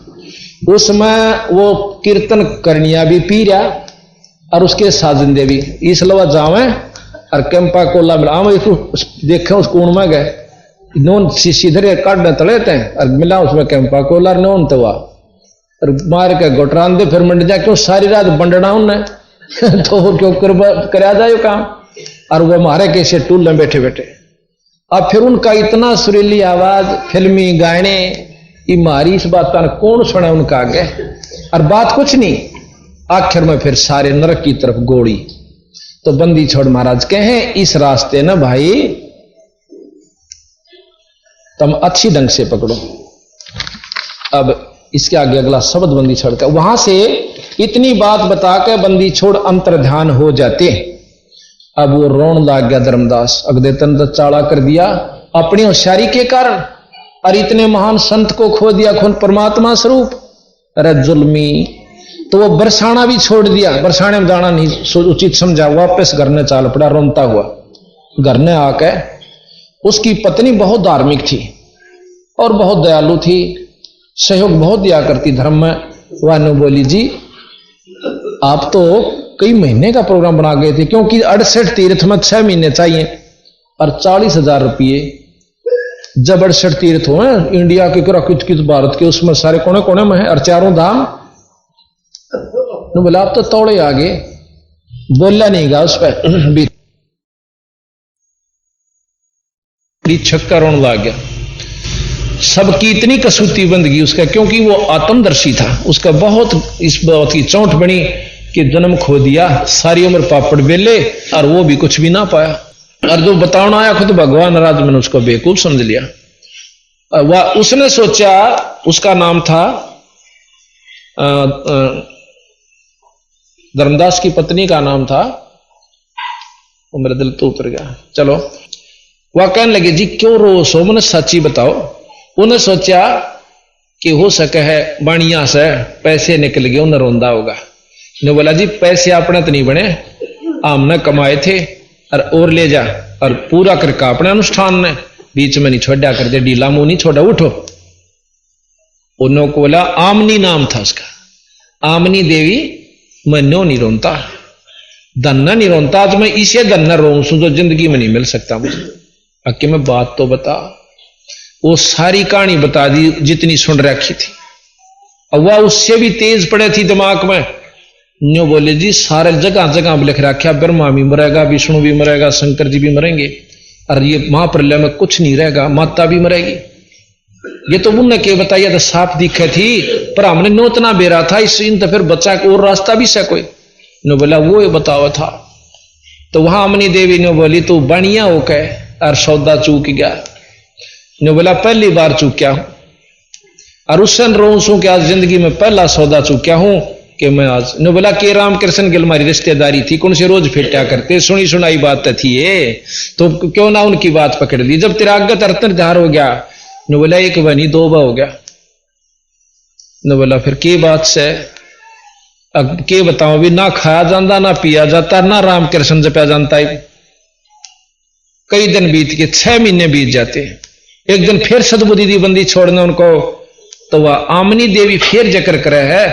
उसमें वो कीर्तन करनिया भी पी रहा और उसके साजिंदे भी, इसलिए जावे और कैंपा कोला मिला देखे उस कुण में गए, नोन सीधे काटने तले थे और मिला उसमें कैंपा कोला नोन तो और मार के गोटरान दे, फिर मंड जा क्यों सारी रात बंडना उन्हें तो क्यों कराया जाए काम। और वो मारे कैसे टूल में बैठे बैठे। अब फिर उनका इतना सुरीली आवाज, फिल्मी गाने, मारी इस बात का कौन सुना उनका आगे, और बात कुछ नहीं। आखिर में फिर सारे नरक की तरफ गोड़ी। तो बंदी छोड़ महाराज कहे इस रास्ते ना भाई तुम अच्छी ढंग से पकड़ो। अब इसके आगे अगला शब्द बंदी छोड़ का, वहां से इतनी बात बता के बंदी छोड़ अंतर्ध्यान हो जाते। अब वो रोन लाग गया धर्मदास, अगदे तन तो चाड़ा कर दिया अपनी होशियारी के कारण, और इतने महान संत को खो दिया खुद परमात्मा स्वरूप। अरे जुल्मी, तो वो बरसाना भी छोड़ दिया, बरसाने में जाना नहीं उचित समझा, वापस घर ने चाल पड़ा रोनता हुआ। घर ने आके उसकी पत्नी बहुत धार्मिक थी और बहुत दयालु थी, सहयोग बहुत दिया करती धर्म में। वह ने बोली जी आप तो कई महीने का प्रोग्राम बना गए थे, क्योंकि 68 तीर्थ में 6 महीने चाहिए और 40,000 रुपये। जब 68 तीर्थ हो इंडिया के किस भारत के, उसमें सारे कोने कोने में है और 4 धाम। बोला आप तो तोड़े आगे, बोला नहीं गा उस पर छक्का रोने लग गया। सबकी इतनी कसूती बंदगी उसका, क्योंकि वो आत्मदर्शी था। उसका बहुत इस बात की चौंट बनी कि जन्म खो दिया, सारी उम्र पापड़ बेले और वो भी कुछ भी ना पाया। और जो बताना आया खुद भगवान राज मैंने उसको बेवकूफ समझ लिया। वह उसने सोचा, उसका नाम था धर्मदास की पत्नी का नाम था, वो मेरा दिल तो उतर गया। चलो, वह कहने लगे जी क्यों रो सो, मैंने सच्ची बताओ। उन्हें सोचा कि हो सके है बाणिया से पैसे निकल गए, उन्हें रोंदा होगा। ने बोला जी पैसे अपने तो नहीं बने, हमने कमाए थे और ले जा, और पूरा करके अपने अनुष्ठान ने बीच में नहीं छोड़ा कर दे, ढीला मुंह नहीं छोड़ा, उठो। उन्होंने को बोला, आमनी नाम था उसका, आमनी देवी, मैं नो नहीं रोनता, धन्ना नहीं रोनता, आज मैं इसे धन्ना रोऊं जो जिंदगी में नहीं मिल सकता मुझे। अक्के मैं बात तो बता। वो सारी कहानी बता दी जितनी सुन रखी थी, और वह उससे भी तेज पड़े थी दिमाग में। न्यू बोले जी सारे जगह जगह लिख रखा, ब्रह्मा भी मरेगा, विष्णु भी मरेगा, शंकर जी भी मरेंगे, और ये महाप्रलय में कुछ नहीं रहेगा, माता भी मरेगी। ये तो उनने के बताइए तो साफ दिखे थी, पर हमने नोतना बेरा था इस इन तो फिर बच्चा को और रास्ता भी से कोई नो बोला वो बतावा था। तो वहां अमनी देवी ने बोली तू बढ़िया हो के और सौदा चूक गया। ने बोला पहली बार चूक्या हूं, और उससे रो सू कि आज जिंदगी में पहला सौदा चूक्या हूं कि मैं आज। ने बोला कि रामकृष्ण गिल हमारी रिश्तेदारी थी, कौन से रोज फिटा करते, सुनी सुनाई बात थी ये, तो क्यों ना उनकी बात पकड़ ली। जब तेरा अगत अर्तधार हो गया, ने बोला एक बनी दो बा हो गया। ने बोला फिर की बात से, अब के बताओ भी, ना खाया जाता, ना पिया जाता, ना रामकृष्ण जपया जानता है। कई दिन बीत के 6 महीने बीत जाते। एक दिन फिर सदबुद्धि दी बंदी छोड़ने उनको, तो वह आमनी देवी फिर जिक्र करे है,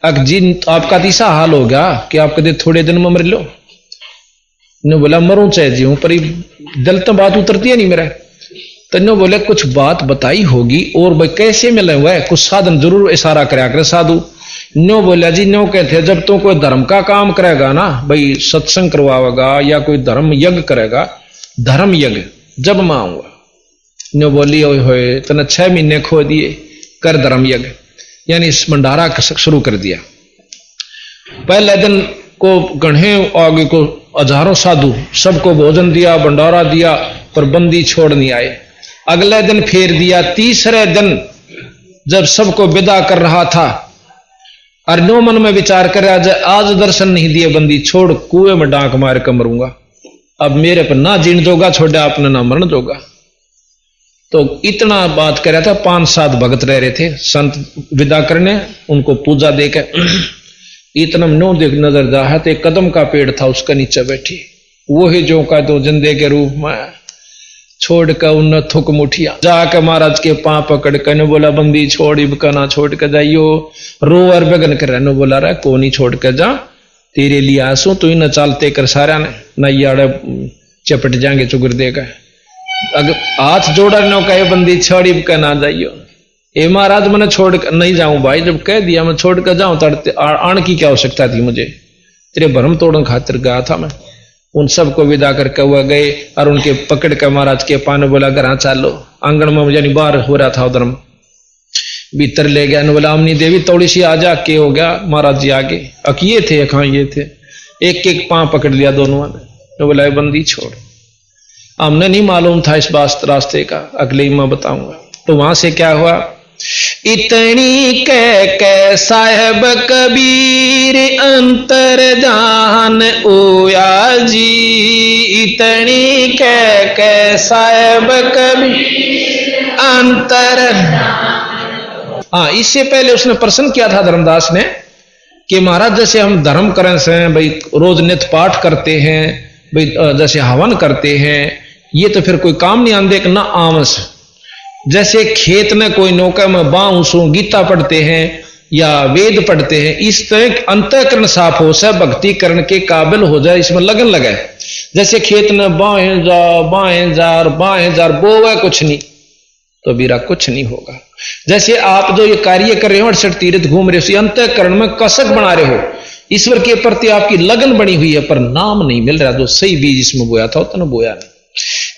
अग जी आपका तीसरा हाल हो गया कि आप कदे थोड़े दिन में मर लो। ने बोला मरूं चाहे जीऊं, पर दिल तो बात उतरती है नहीं मेरा। तो नो बोले कुछ बात बताई होगी, और भाई कैसे मिले हुआ है, कुछ साधन जरूर इशारा कराया करे साधु। नो बोला जी नो कहते जब तो कोई धर्म का काम करेगा ना, भाई सत्संग करवाएगा या कोई धर्म यज्ञ करेगा, धर्म यज्ञ जब मैं आऊंगा। नो बोली होए तने 6 महीने खो दिए, कर धर्म यज्ञ, यानी इस भंडारा शुरू कर दिया। पहले दिन को गढ़े आगे को हजारों साधु सबको भोजन दिया, भंडारा दिया, पर बंदी छोड़ नहीं आए। अगले दिन फेर दिया। तीसरे दिन जब सबको विदा कर रहा था और नो मन में विचार कर आज दर्शन नहीं दिए बंदी, छोड़ कुएं में डांक मार कर मरूंगा, अब मेरे पर ना जीण जोगा छोड़ा आपने ना मरण जोगा। तो इतना बात कर रहा था। 5-7 भगत रह रहे थे, संत विदा करने, उनको पूजा देकर इतना नो देख नजर जा है तो एक कदम का पेड़ था, उसका नीचे बैठी वो ही जो का तो जिंदे के रूप में छोड़ कर उन थुक मुठिया जाकर महाराज के पांव पकड़ कर ने बोला बंदी छोड़ इबका ना छोड़ कर जाइयो। रो और बगन कर रहा बोला रहा को नहीं छोड़ कर जा, तेरे लिए आंसू तू न चालते कर सारा ने नैयाड़े चपट जाएंगे चुगर देगा। अगर हाथ जोड़ा नो कहे बंदी छोड़ इबका ना जाइयो। ए महाराज मैंने छोड़ कर नहीं जाऊं भाई, जब कह दिया मैं छोड़ कर जाऊं तड़ते आण की क्या आवश्यकता थी मुझे, तेरे भरम तोड़न खातिर गया था मैं। उन सबको विदा करके हुआ गए और उनके पकड़ कर महाराज के पाने बोला घर चालो। आंगन में यानी बाहर हो रहा था उधर भीतर ले गया, बोला अमनी देवी थोड़ी सी आजा के हो गया। महाराज जी आगे अकिए थे कहाँ ये थे, एक एक पांव पकड़ लिया दोनों ने, तो बोला बंदी छोड़। हमने नहीं मालूम था इस रास्ते का, अगले ही मैं बताऊंगा। तो वहां से क्या हुआ, इतनी कह साहेब कबीर अंतर जान ओया जी, इतनी कह साहेब कबीर अंतर। हाँ, इससे पहले उसने प्रश्न किया था धर्मदास ने कि महाराज जैसे हम धर्म करें से भाई रोज नित्य पाठ करते हैं, भाई जैसे हवन करते हैं, ये तो फिर कोई काम नहीं आंदे ना आमस। जैसे खेत में कोई नौका में बांसू गीता पढ़ते हैं या वेद पढ़ते हैं, इस तरह अंतःकरण साफ हो से भक्ति करने के काबिल हो जाए, इसमें लगन लगाए। जैसे खेत में बाएं जार बोवे कुछ नहीं तो बीरा कुछ नहीं होगा। जैसे आप जो ये कार्य कर रहे हो 68 तीर्थ घूम रहे हो, अंतःकरण में कसक बना रहे हो, ईश्वर के प्रति आपकी लगन बनी हुई है, पर नाम नहीं मिल रहा। जो सही बीज इसमें बोया था उतना बोया नहीं।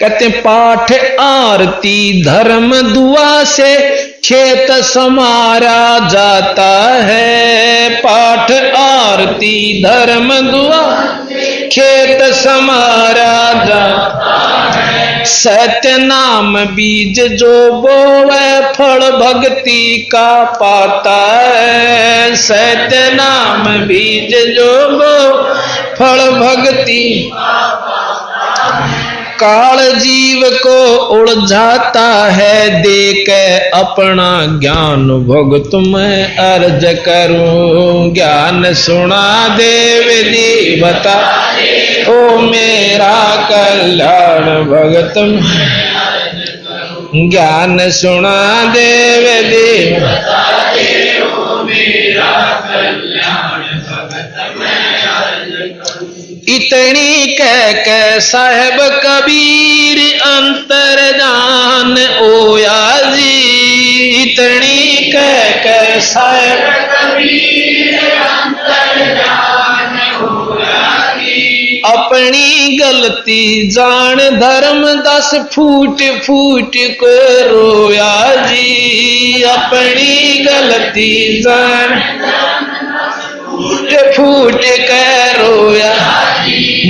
कहते पाठ आरती धर्म दुआ से खेत समारा जाता है, पाठ आरती धर्म दुआ खेत समारा जाता है। सत्य नाम बीज जो बोवे फल भक्ति का पाता है, सत्य नाम बीज जो बो फल भक्ति काल जीव को उलझाता है, देख अपना ज्ञान भगत मैं अर्ज करूं। ज्ञान सुना देव दी बता ओ मेरा कल्याण भगत में, ज्ञान सुना देव दी बता ओ मेरा कल्याण भगत में। इतनी कह साहेब कबीर अंतर जान ओया जी, इतनी कह साहेब कबीर अंतर जान ओया जी। अपनी गलती जान धर्म 10 फूट फूट को रोया जी, अपनी गलती जान फूट कर रोया।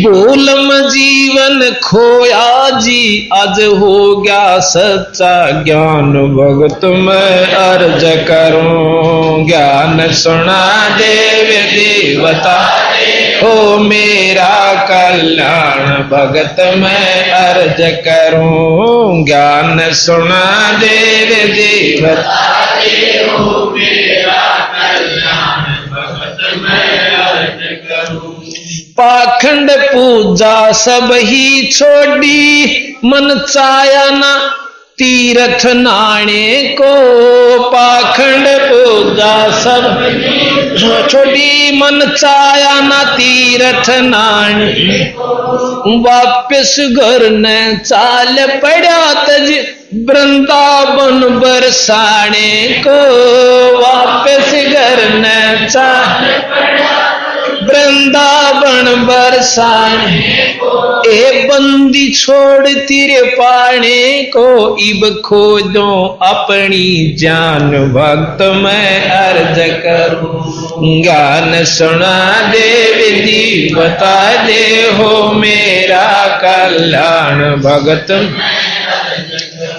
बोलम जीवन खोया जी, आज हो गया सच्चा ज्ञान भगत मैं अर्ज करूं। ज्ञान सुना देव देवता हो मेरा कल्याण भगत मैं अर्ज करूं। ज्ञान सुना देव देवता हो मेरा कल्याण भगत मैं अर्ज करूं। पाखंड पूजा सब ही छोड़ी, मन चाया ना तीर्थ नाणे को। पाखंड पूजा सब छोड़ी, मन चाया ना तीर्थ नाणे। वापिस घर ने चाल पड़ा तज वृंदावन बरसाने को। वापिस घर ने चाल वृंदावन बरसाने को। ए बंदी छोड़ तेरे पाने को, इब खोदो अपनी जान भक्त मैं अर्ज करूं। ज्ञान सुना देव दी बता दे हो मेरा कल्याण भगत।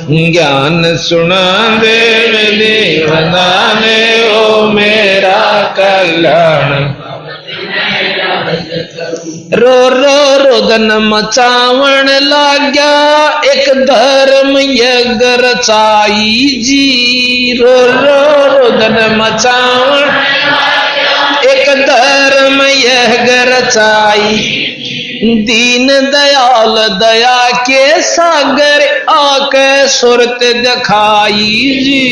ज्ञान सुना दे बताने ओ मेरा कल्याण। रो रो रोदन मचावण लाग्या एक धर्म यज्ञ रचाई जी। रो रो रोदन मचावण एक धर्म यज्ञ रचाई। दीन दयाल दया के सागर आके सुरत दिखाई जी।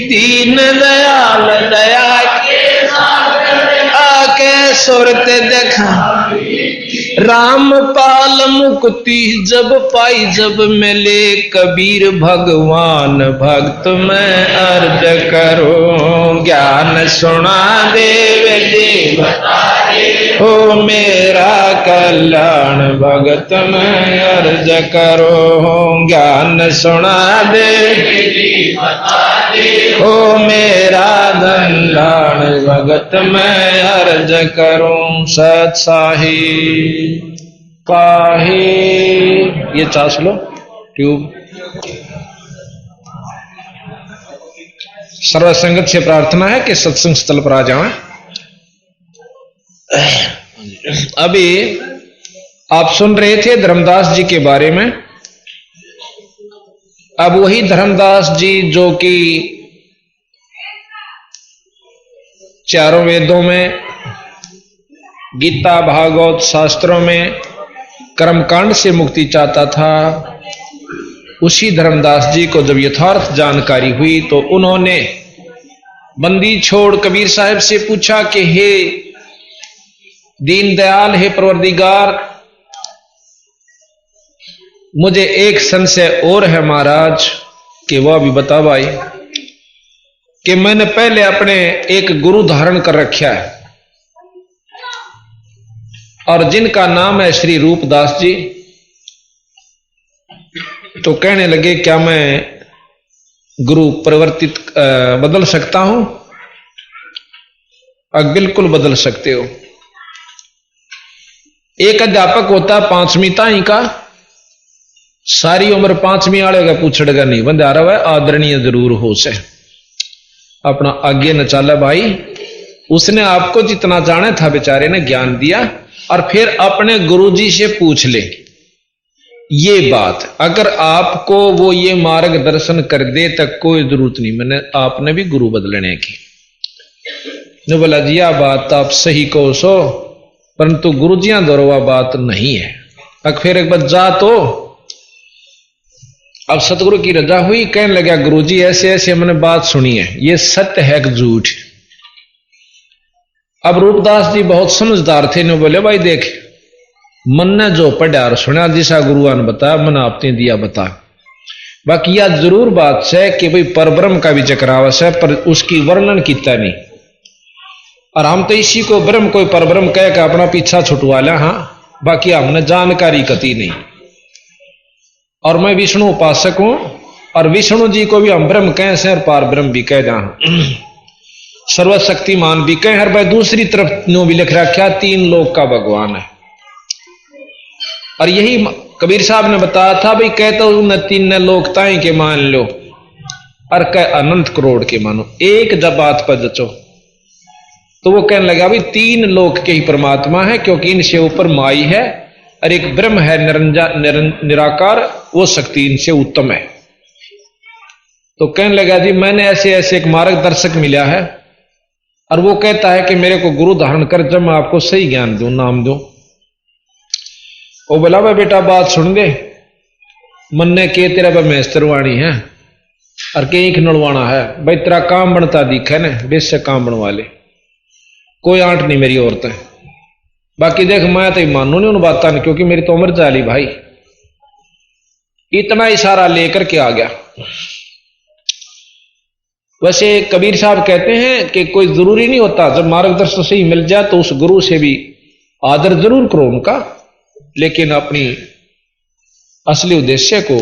दीन दयाल दया के सागर आके सुरत दिखाई। रामपाल मुक्ति जब पाई जब मिले कबीर भगवान भक्त में अर्ज करो। ज्ञान सुना देव जी हो मेरा कल्याण भगत में अर्ज करो। ज्ञान सुना दे हो मेरा कल्याण भगत में अर्ज करूं। सत्साही पाही ये चास लो ट्यूब। सर्व संगत से प्रार्थना है कि सत्संग स्थल पर आ जाएं। अभी आप सुन रहे थे धर्मदास जी के बारे में। अब वही धर्मदास जी जो कि चारों वेदों में, गीता, भागवत शास्त्रों में कर्मकांड से मुक्ति चाहता था, उसी धर्मदास जी को जब यथार्थ जानकारी हुई तो उन्होंने बंदी छोड़ कबीर साहब से पूछा कि हे दीनदयाल, हे परवरदिगार, मुझे एक संशय और है महाराज, कि वह भी बता भाई। कि मैंने पहले अपने एक गुरु धारण कर रखा है और जिनका नाम है श्री रूपदास जी। तो कहने लगे क्या मैं गुरु परिवर्तित बदल सकता हूं? बिल्कुल बदल सकते हो। एक अध्यापक होता 5वीं ताई का, सारी उम्र 5वीं वाले का पूछड़ेगा नहीं, बंदे आ रहा है आदरणीय जरूर हो से अपना आगे न चाला भाई। उसने आपको जितना जाना था बेचारे ने ज्ञान दिया, और फिर अपने गुरुजी से पूछ ले ये बात। अगर आपको वो ये मार्गदर्शन कर दे तक कोई जरूरत नहीं, मैंने आपने भी गुरु बदलने की। ने बोला जी यह बात आप सही कहो सो, परंतु गुरुजियां दौरवा बात नहीं है। अब फिर एक बार जा तो अब सतगुरु की रजा हुई, कहने लगा गुरुजी ऐसे ऐसे मैंने बात सुनी है, ये सत्य है कि झूठ? अब रूपदास जी बहुत समझदार थे, ने बोले भाई देख, मन ने जो पढ़ा और सुना जिसा गुरुआ ने बताया मन आपने दिया बता। बाकी यह जरूर बात है कि भाई परब्रह्म का भी चक्रावश है, पर उसकी वर्णन कितना नहीं। और हम तो इसी को ब्रह्म कोई परब्रह्म कह के अपना पीछा छुटवा लिया। हाँ, बाकी हमने जानकारी कती नहीं। और मैं विष्णु उपासक हूं, और विष्णु जी को भी हम ब्रह्म कहें से और पार ब्रह्म भी कह जाए, सर्वशक्तिमान भी कहें। हर भाई दूसरी तरफ नो भी लिख रखा 3 लोक का भगवान है। और यही कबीर साहब ने बताया था भाई, कहते हो 3 लोकताएं के मान लो और कह अनंत करोड़ के मानो, एक जब बात पर जचो। तो वो कहने लगा भाई 3 लोक के ही परमात्मा है, क्योंकि इनसे ऊपर माई है और एक ब्रह्म है निराकार, वो शक्ति इनसे उत्तम है। तो कहने लगा जी मैंने ऐसे ऐसे एक मार्गदर्शक मिला है, और वो कहता है कि मेरे को गुरु धारण कर जब मैं आपको सही ज्ञान दूं, नाम दूं। वो बोला भाई बेटा बात सुन दे, मन ने के तेरा मैस्तरवाणी है और के एक नड़वाना है, भाई तेरा काम बनता दिखा ना, बेशक काम बनवा ले, कोई आंट नहीं मेरी औरत है। बाकी देख मैं तो मानू नहीं उन बातों, क्योंकि मेरी तो उम्र चाली भाई। इतना इशारा लेकर के आ गया। वैसे कबीर साहब कहते हैं कि कोई जरूरी नहीं होता, जब मार्गदर्शन सही मिल जाए तो उस गुरु से भी आदर जरूर करो उनका, लेकिन अपनी असली उद्देश्य को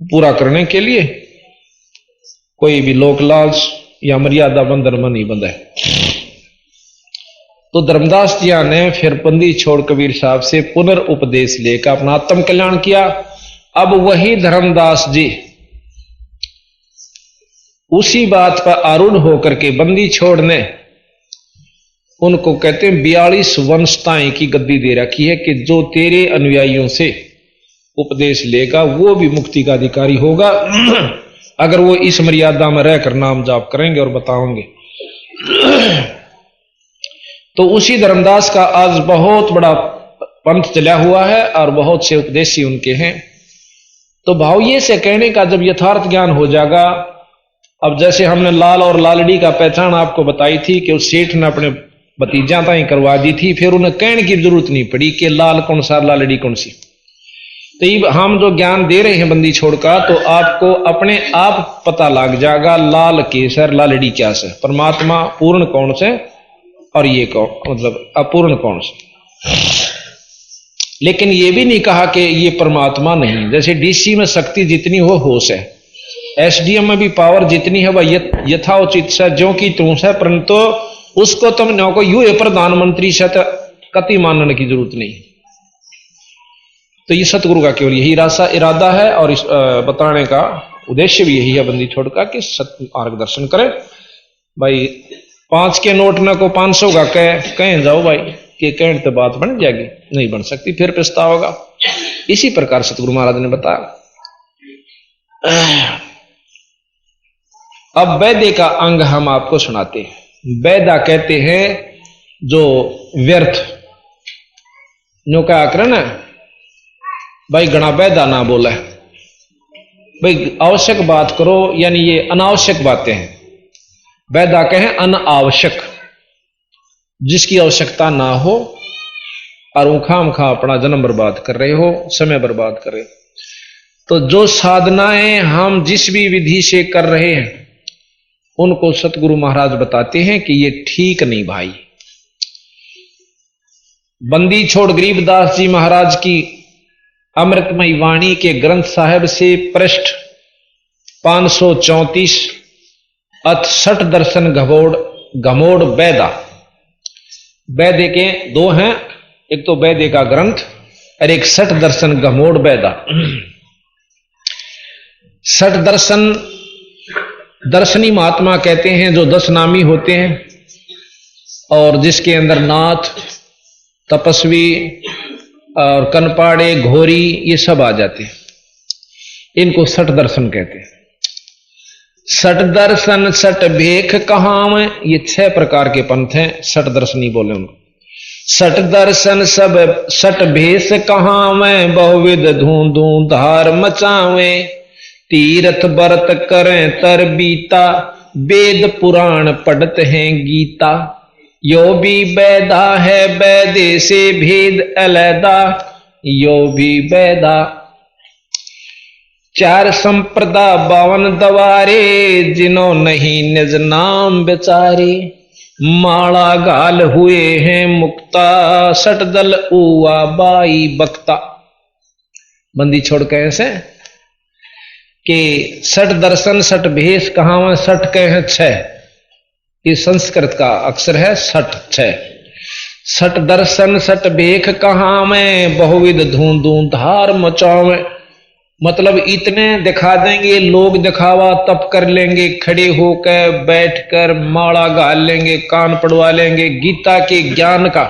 पूरा करने के लिए कोई भी लोक लालच या मर्यादा बंधन में नहीं बंधा है। तो धर्मदास जी ने फिर बंदी छोड़ कबीर साहब से पुनर्उपदेश लेकर अपना आत्म कल्याण किया। अब वही धर्मदास जी उसी बात पर आरूढ़ होकर के बंदी छोड़ने उनको कहते हैं 42 वंशताएं की गद्दी दे रखी है कि जो तेरे अनुयायियों से उपदेश लेगा वो भी मुक्ति का अधिकारी होगा अगर वो इस मर्यादा में रहकर नाम जाप करेंगे और बताओगे। तो उसी धर्मदास का आज बहुत बड़ा पंथ चला हुआ है और बहुत से उपदेशी उनके हैं। तो भाव ये से कहने का जब यथार्थ ज्ञान हो जाएगा, अब जैसे हमने लाल और लालड़ी का पहचान आपको बताई थी कि उस सेठ ने अपने भतीजा ताई करवा दी थी, फिर उन्हें कहने की जरूरत नहीं पड़ी कि लाल कौन सा लालड़ी कौन सी। तो हम जो ज्ञान दे रहे हैं बंदी छोड़ का, तो आपको अपने आप पता लग जाएगा लाल केसर लालड़ी क्या से, परमात्मा पूर्ण कौन से और ये कौन मतलब अपूर्ण कौन से। लेकिन ये भी नहीं कहा कि ये परमात्मा नहीं। जैसे डीसी में शक्ति जितनी हो होश है, एसडीएम में भी पावर जितनी है वह यथाउचित से जो की तू से, परंतु उसको तुम न को यू प्रधानमंत्री से कति मानने की जरूरत नहीं। तो ये सतगुरु का केवल यही इरादा है और इस बताने का उद्देश्य भी यही है बंदी छोड़ का कि सत्य मार्गदर्शन करे। भाई 5 के नोट न को 500 का कहें जाओ भाई कि कहने तो बात बन जाएगी, नहीं बन सकती, फिर पछतावा होगा। इसी प्रकार सतगुरु महाराज ने बताया। अब वैद्य का अंग हम आपको सुनाते हैं। वैदा कहते हैं जो व्यर्थ नो क्या आकरण है भाई, गणा वैदा ना बोला है भाई, आवश्यक बात करो, यानी ये अनावश्यक बातें हैं। वैदा कहें अनावश्यक, जिसकी आवश्यकता ना हो और वो खाम खा अपना जन्म बर्बाद कर रहे हो, समय बर्बाद कर रहे हो। तो जो साधनाएं हम जिस भी विधि से कर रहे हैं उनको सतगुरु महाराज बताते हैं कि ये ठीक नहीं भाई। बंदी छोड़ गरीबदास जी महाराज की अमृतमयी वाणी के ग्रंथ साहिब से पृष्ठ 534 अथ 60 दर्शन घमोड़ वैदा। वैद्य के 2 हैं, एक तो वैद्य का ग्रंथ और एक 60 दर्शन घमोड़ वैदा। 60 दर्शन दर्शनी महात्मा कहते हैं जो 10 नामी होते हैं और जिसके अंदर नाथ, तपस्वी और कनपाड़े, घोरी ये सब आ जाते हैं। इनको 60 दर्शन कहते हैं। 60 दर्शन 60 भेख कहाँ में, ये 6 प्रकार के पंथ हैं। 60 दर्शनी बोले उनको। 60 दर्शन सब 60 भेष कहाँ में, बहुविध धूं धार मचावे, तीर्थ व्रत करें तर बीता, वेद पुराण पढ़त हैं गीता, यो भी वैदा है वैदे से भेद अलैदा, यो भी वैदा। 4 संप्रदा 52 दवारे, जिन्हों नहीं निज नाम बेचारे, माला गाल हुए हैं मुक्ता, 60 दल उआ बाई बक्ता। बंदी छोड़ के ऐसे कि 60 दर्शन 60 भेष कहाँ में, 60 के हैं 6, ये संस्कृत का अक्षर है 60। 60 दर्शन 60 भेख कहाँ में, बहुविध धूं धार मचावे, मतलब इतने दिखा देंगे लोग, दिखावा तब कर लेंगे, खड़े होकर बैठकर माला गाल लेंगे, कान पड़वा लेंगे, गीता के ज्ञान का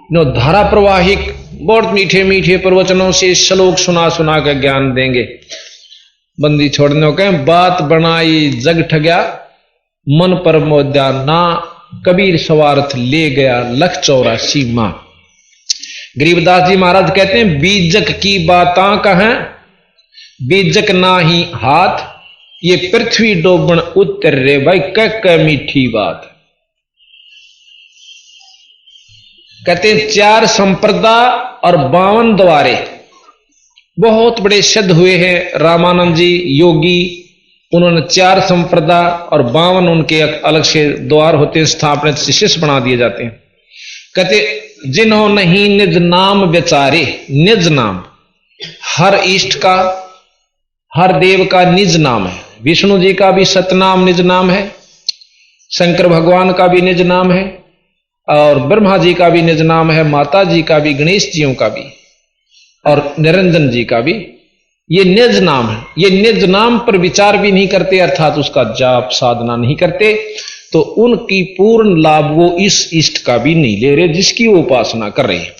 नो धारा प्रवाहिक बहुत मीठे मीठे प्रवचनों से श्लोक सुना सुना कर ज्ञान देंगे। बंदी छोड़ने के बात बनाई जग ठग्या, मन पर मोद्या ना, कबीर स्वार्थ ले गया 184 मां। गरीबदास जी महाराज कहते हैं बीजक की बातां कहें, बीजक ना ही हाथ, ये पृथ्वी डोबन उत्तर रे भाई, कह मीठी बात। कहते हैं 4 संप्रदा और 52 द्वारे, बहुत बड़े सिद्ध हुए हैं रामानंद जी योगी, उन्होंने 4 संप्रदा और 52 उनके अलग से द्वार होते हैं, स्थापना शिष्य बना दिए जाते हैं। कहते जिन्हों नहीं निज नाम विचारे, निज नाम हर इष्ट का हर देव का निज नाम है। विष्णु जी का भी सतनाम निज नाम है, शंकर भगवान का भी निज नाम है, और ब्रह्मा जी का भी निज नाम है, माता जी का भी, गणेश जियों का भी और निरंजन जी का भी ये निज नाम है, ये निज नाम पर विचार भी नहीं करते, अर्थात उसका जाप साधना नहीं करते, तो उनकी पूर्ण लाभ वो इस इष्ट का भी नहीं ले रहे जिसकी वो उपासना कर रहे हैं।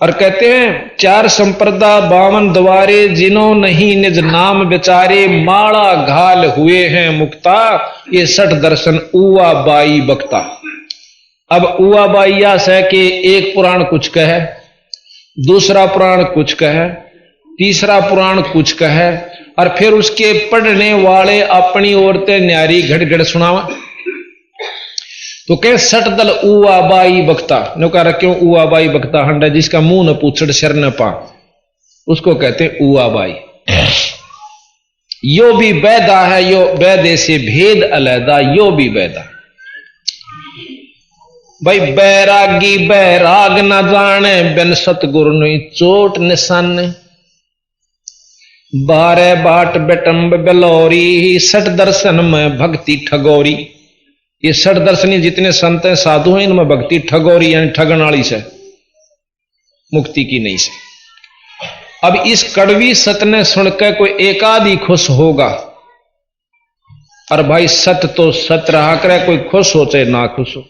और कहते हैं 4 संप्रदा 52 द्वारे, जिन्हों नहीं निज नाम विचारे, माला घाल हुए हैं मुक्ता, ये 60 दर्शन उआ बाई बक्ता। अब उआ बाइया से के एक पुराण कुछ कहे, दूसरा पुराण कुछ कहे, तीसरा पुराण कुछ कहे, और फिर उसके पढ़ने वाले अपनी औरतें न्यारी घड़ सुनावा। तो कह 60 दल उआ बाई बक्ता, नो कह क्यों उआ बाई बक्ता हंडा, जिसका मुंह न पूछड़ शर न पा, उसको कहते उआ बाई। यो भी बैदा है, यो बैदे से भेद अलैदा, यो भी बैदा। भाई बैरागी बैराग न जाने, बिन सतगुरु नहीं चोट निशान, 12 बाट बेटम्ब बेलौरी, 60 दर्शन में भक्ति ठगोरी। ये 60 दर्शनी जितने संत हैं साधु हैं, इनमें भक्ति ठगोरी यानी ठगन वाली से, मुक्ति की नहीं से। अब इस कड़वी सत ने सुनकर कोई एकाद ही खुश होगा, और भाई सत तो सत रहा करे, कोई खुश हो चाहे ना खुश हो।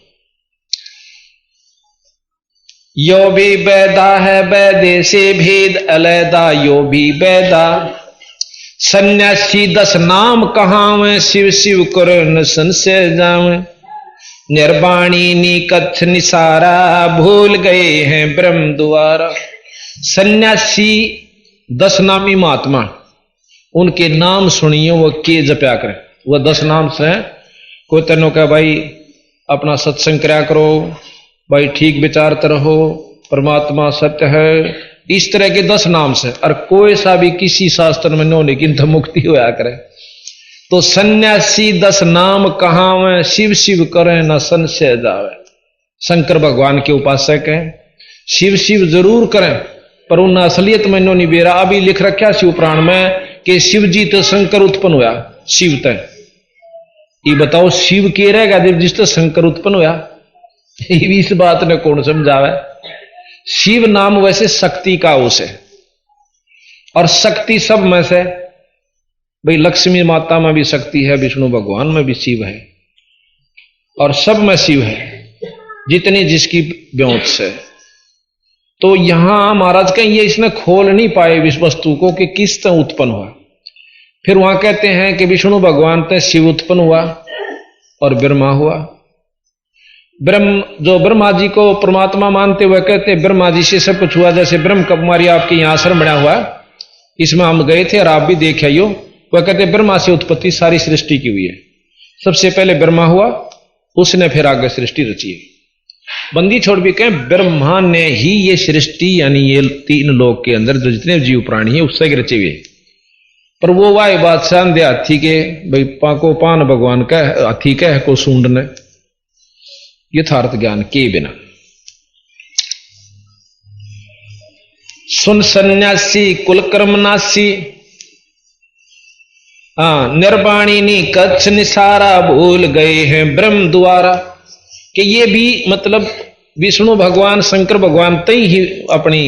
यो भी बैदा है बैदे से भेद अलैदा, यो भी बैदा। सन्यासी 10 नाम कहावे, शिव शिव करो न संशय जावे, निर्वाणी नी कच्छ निसारा, भूल गए हैं ब्रह्म द्वारा। सन्यासी 10 नामी महात्मा, उनके नाम सुनिए, वो के जप्या करें, वह 10 नाम से कोई तेनों का भाई अपना सत्संग कराया करो, भाई ठीक विचारते रहो, परमात्मा सत्य है, इस तरह के 10 नाम से। और कोई सा भी किसी शास्त्र में नो, लेकिन तो मुक्ति होया करे। तो सन्यासी 10 नाम कहावे, शिव शिव करे न संशय जावे। शंकर भगवान के उपासक हैं, शिव शिव जरूर करें, पर उन असलियत में नो नहीं बेरा। अभी लिख रखा शिव पुराण में कि शिव जी तो शंकर उत्पन्न हुआ, शिव तय। ये बताओ शिव के रहेगा जब जिस तो शंकर उत्पन्न हुआ, इस बात ने कौन समझावे। शिव नाम वैसे शक्ति का उस है, और शक्ति सब में से भाई लक्ष्मी माता में भी शक्ति है, विष्णु भगवान में भी शिव है, और सब में शिव है, जितनी जिसकी ब्योत से। तो यहां महाराज कहीं ये इसने खोल नहीं पाए इस वस्तु को कि किस तरह उत्पन्न हुआ। फिर वहां कहते हैं कि विष्णु भगवान से शिव उत्पन्न हुआ और ब्रह्मा हुआ। ब्रह्म जो ब्रह्मा जी को परमात्मा मानते हुए कहते हैं ब्रह्मा जी से सब कुछ हुआ। जैसे ब्रह्म कुमारी आपके यहां आश्रम बना हुआ, इसमें हम गए थे और आप भी देखे आइयो। वह कहते ब्रह्मा से उत्पत्ति सारी सृष्टि की हुई है। सबसे पहले ब्रह्मा हुआ, उसने फिर आगे सृष्टि रची है। बंदी छोड़ भी कहें ब्रह्मा ने ही ये सृष्टि यानी ये 3 लोक के अंदर जो जितने जीव प्राणी है उससे रचे हुए। पर वो वाह बादशाह दे हाथी के भाई पाको पान भगवान का हाथी कह को सूंढने यथार्थ ज्ञान के बिना। सुन सन्यासी कुलकर्म नासी, निर्वाणी नी कच्छ निसारा, भूल गए हैं ब्रह्म द्वारा। कि ये भी मतलब विष्णु भगवान शंकर भगवान तई ही अपनी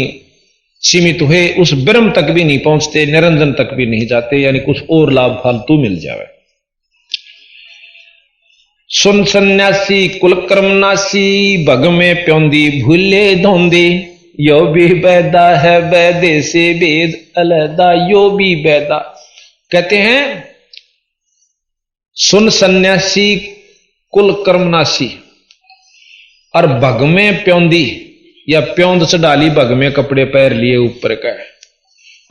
सीमित हुए, उस ब्रह्म तक भी नहीं पहुंचते, निरंजन तक भी नहीं जाते, यानी कुछ और लाभ फालतू मिल जावे। सुन सन्यासी कुलकर्म नासी, भग में प्योंदी भूले धोंदी, यो भी बैदा है बैदे से वेद अलैदा, यो भी बैदा। कहते हैं सुन सन्यासी कुलकर्म नासी, और भग में प्योंदी या प्योंद चढ़ाली, भग में कपड़े पैर लिए ऊपर का,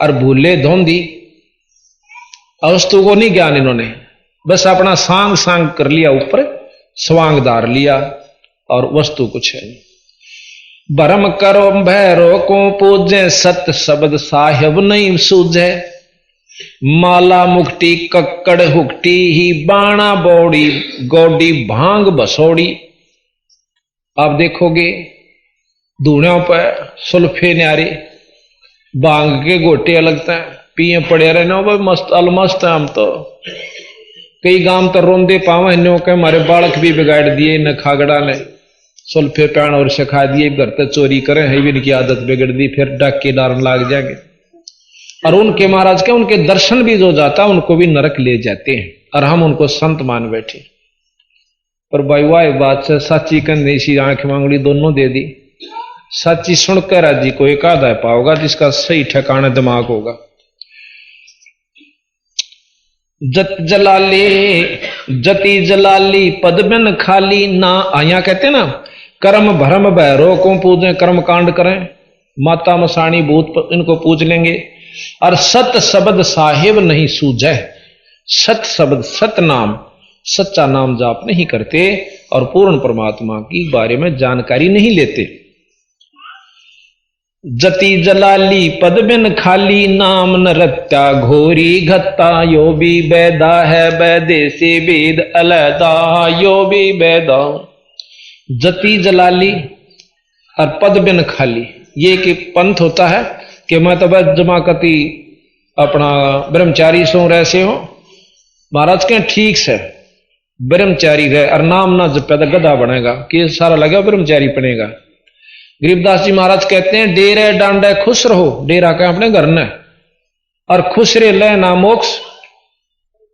और भूले धोंदी, वस्तु को नहीं ज्ञान इन्होंने, बस अपना सांग सांग कर लिया, ऊपर स्वांगदार लिया और वस्तु कुछ है। भरम करो भैरो को पूजे, सत्य शब्द साहिब नहीं सूझे, माला मुक्ति कक्कड़ हुक्टी ही, बाणा बौड़ी गौडी भांग बसोड़ी। आप देखोगे धूणों पर सुल्फे न्यारे, बांग के गोटे लगते हैं, पिए पड़े रहने भाई मस्त अलमस्त है। हम तो कई गांव तो रोंदे पावे नो के हमारे बालक भी बिगाड़ दिए न खागड़ा ने, सुल्फे पैण और सिखा दिए, घर तक चोरी करें है भी इनकी आदत बिगड़ दी, फिर डाके डारन लाग जाएंगे। और उनके महाराज के उनके दर्शन भी जो जाता उनको भी नरक ले जाते हैं, और हम उनको संत मान बैठे। पर भाई वाह बात से साची कंधे इसी आंख मांगली दोनों दे दी। साची सुनकर राजी को एक आधा पाओगा जिसका सही ठिकाना दिमाग होगा। जत जलाले जति जलाली पद बिन खाली ना, आया कहते ना कर्म भरम भैरो को पूजें, कर्म कांड करें, माता मसाणी भूत इनको पूज लेंगे। और सत शब्द साहिब नहीं सूझे, सत शब्द सत नाम सच्चा नाम जाप नहीं करते और पूर्ण परमात्मा की बारे में जानकारी नहीं लेते। जति जलाली पद बिन खाली नाम न रत्या घोरी घत्ता, यो भी बैदा है बैदे से वेद अलैदा, यो भी बैदा। जति जलाली और पद बिन खाली, ये कि पंथ होता है कि मैं तो बस जमाकती अपना ब्रह्मचारी सो रहे हो महाराज के ठीक से ब्रह्मचारी रहे और नाम ना जपे तो गधा बनेगा, कि सारा लगा ब्रह्मचारी बनेगा। गरीबदास जी महाराज कहते हैं डेरे डांडे खुश रहो, डेरा का अपने घर ने, और खुश रे ले ना मोक्ष।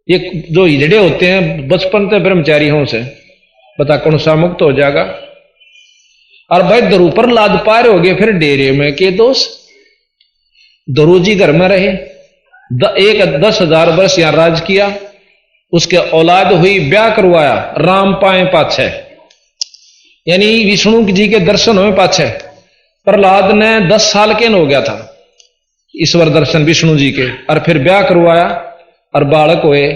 ये जो हिजड़े होते हैं बचपन से ब्रह्मचारी हों से बता कौन सा मुक्त हो जाएगा। और भाई दरू पर लाद पार हो गए फिर डेरे में के दोष। दरू जी घर में रहे, 10,000 वर्ष यहां राज किया, उसके औलाद हुई, ब्याह करवाया, राम पाए पाछे, यानी विष्णु जी के दर्शन हुए पाछे। प्रहलाद ने 10 साल के हो गया था ईश्वर दर्शन विष्णु जी के, और फिर ब्याह करवाया और बालक हुए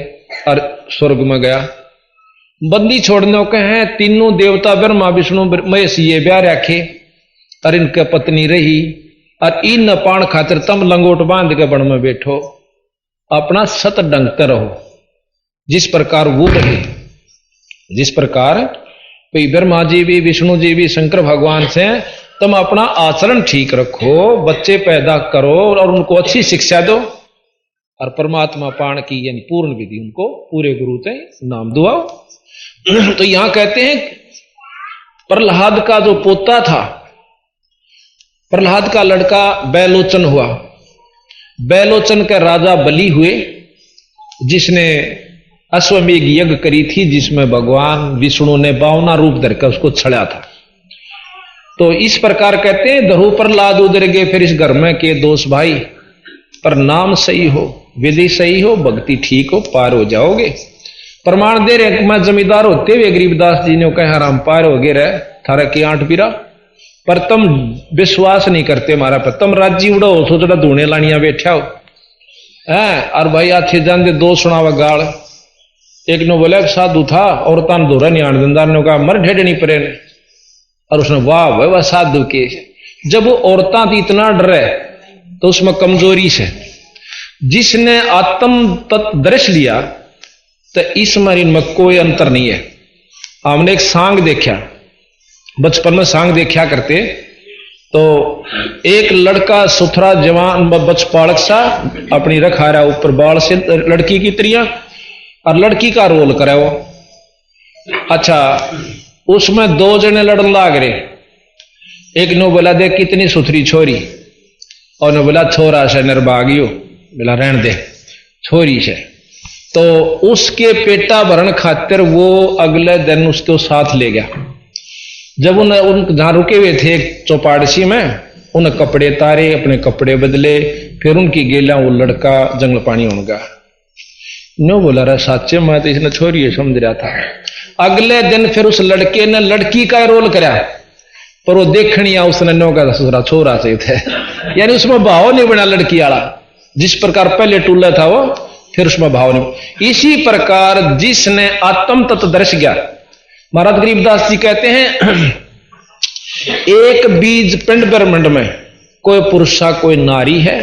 और स्वर्ग में गया। बंदी छोड़ने के हैं तीनों देवता ब्रह्मा विष्णु महेश ये ब्याह रखे और इनके पत्नी रही, और इन पाण खातिर तम लंगोट बांध के बण में बैठो, अपना सत डंगते रहो जिस प्रकार वो रहे। जिस प्रकार ब्रह्मा जी भी विष्णु जी भी शंकर भगवान से तुम अपना आचरण ठीक रखो, बच्चे पैदा करो और उनको अच्छी शिक्षा दो, और परमात्मा पाण की यानी पूर्ण विधि उनको पूरे गुरु से नाम दुआओ। तो यहां कहते हैं प्रहलाद का जो पोता था, प्रहलाद का लड़का बैलोचन हुआ। बैलोचन के राजा बलि हुए जिसने अश्वमेघ यज्ञ करी थी, जिसमें भगवान विष्णु ने 52 रूप धरकर उसको छड़ा था। तो इस प्रकार कहते हैं धरु प्रहलाद उधर गए फिर इस घर में के दोष भाई, पर नाम सही हो, विधि सही हो, भक्ति ठीक हो, पार हो जाओगे। प्रमाण दे रहे मैं जमींदार होते हुए गरीबदास जी ने कहा राम पार हो गए रहे थारा की 8 पीरा, पर तुम विश्वास नहीं करते हमारा पर, तुम राज्य उड़ो सोचड़ा धूने लानिया बैठा हो है। और भाई आथे जान दो सुनावा गाल। एक ने बोला साधु था और तान धोरा नहीं आने दिंदार ने कहा मर ढेडनी परे ने, और उसने वाह भाई वह साधु के। जब वो औरतां थी इतना डरे तो उसमें कमजोरी से, जिसने आत्म तत्व दर्श लिया तो इस मरीन में कोई अंतर नहीं है। हमने एक सांग देखा, बचपन में सांग देखा करते, तो एक लड़का सुथरा जवान बचपालक सा अपनी रखा रहा ऊपर बाल से लड़की की त्रिया, और लड़की का रोल करे वो। अच्छा उसमें 2 जने लड़न लाग रहे, एक ने बोला देख कितनी सुथरी छोरी, और ने बोला छोरा से निर्भागियो, बोला रहने दे छोरी से। तो उसके पेटा भरण खातिर वो अगले दिन उसको साथ ले गया। जब उन जहां रुके हुए थे एक चौपाड़सी में, उन कपड़े तारे, अपने कपड़े बदले, फिर उनकी गेला वो लड़का जंगल पानी होने गया। नो बोला रहा साचे मैं तो इसने छोरी समझ रहा था। अगले दिन फिर उस लड़के ने लड़की का रोल करा, पर वो देखनिया उसने नो का ससुरा छोरा से थे, यानी उसमें भाव नहीं बना लड़की वाला। जिस प्रकार पहले टूला था वो, फिर उसमें भाव नहीं। इसी प्रकार जिसने आत्म तत्व दर्श गया, महाराज गरीबदास जी कहते हैं एक बीज पिंड ब्रह्मांड में कोई पुरुषा कोई नारी है,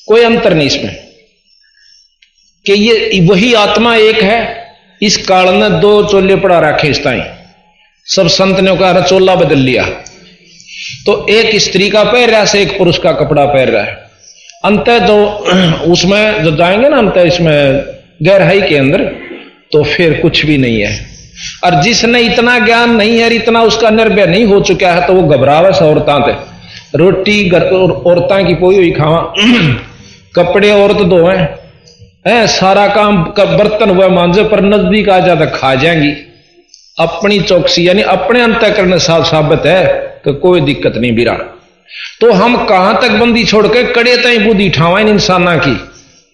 कोई अंतर नहीं इसमें, कि ये वही आत्मा एक है। इस काल ने 2 चोले पड़ा रखे इस ताई, सब संत ने कहा चोला बदल लिया, तो एक स्त्री का पैर रहा से एक पुरुष का कपड़ा पैर रहा है। अंत तो उसमें जब जाएंगे ना अंत इसमें गहराई के अंदर, तो फिर कुछ भी नहीं है। और जिसने इतना ज्ञान नहीं है, इतना उसका निर्भय नहीं हो चुका है, तो वो घबरावे से औरतां थे। रोटी औरतां की पोई हुई खावा, कपड़े औरत धोए, है सारा काम बर्तन हुआ मांझे, पर नजदीक आ जाता खा जाएंगी। अपनी चौकसी यानी अपने अंतःकरण साबित है कि कोई दिक्कत नहीं बिरा। तो हम कहां तक बंदी छोड़ के कड़े तई बुद्धि ठावा इन इंसाना की,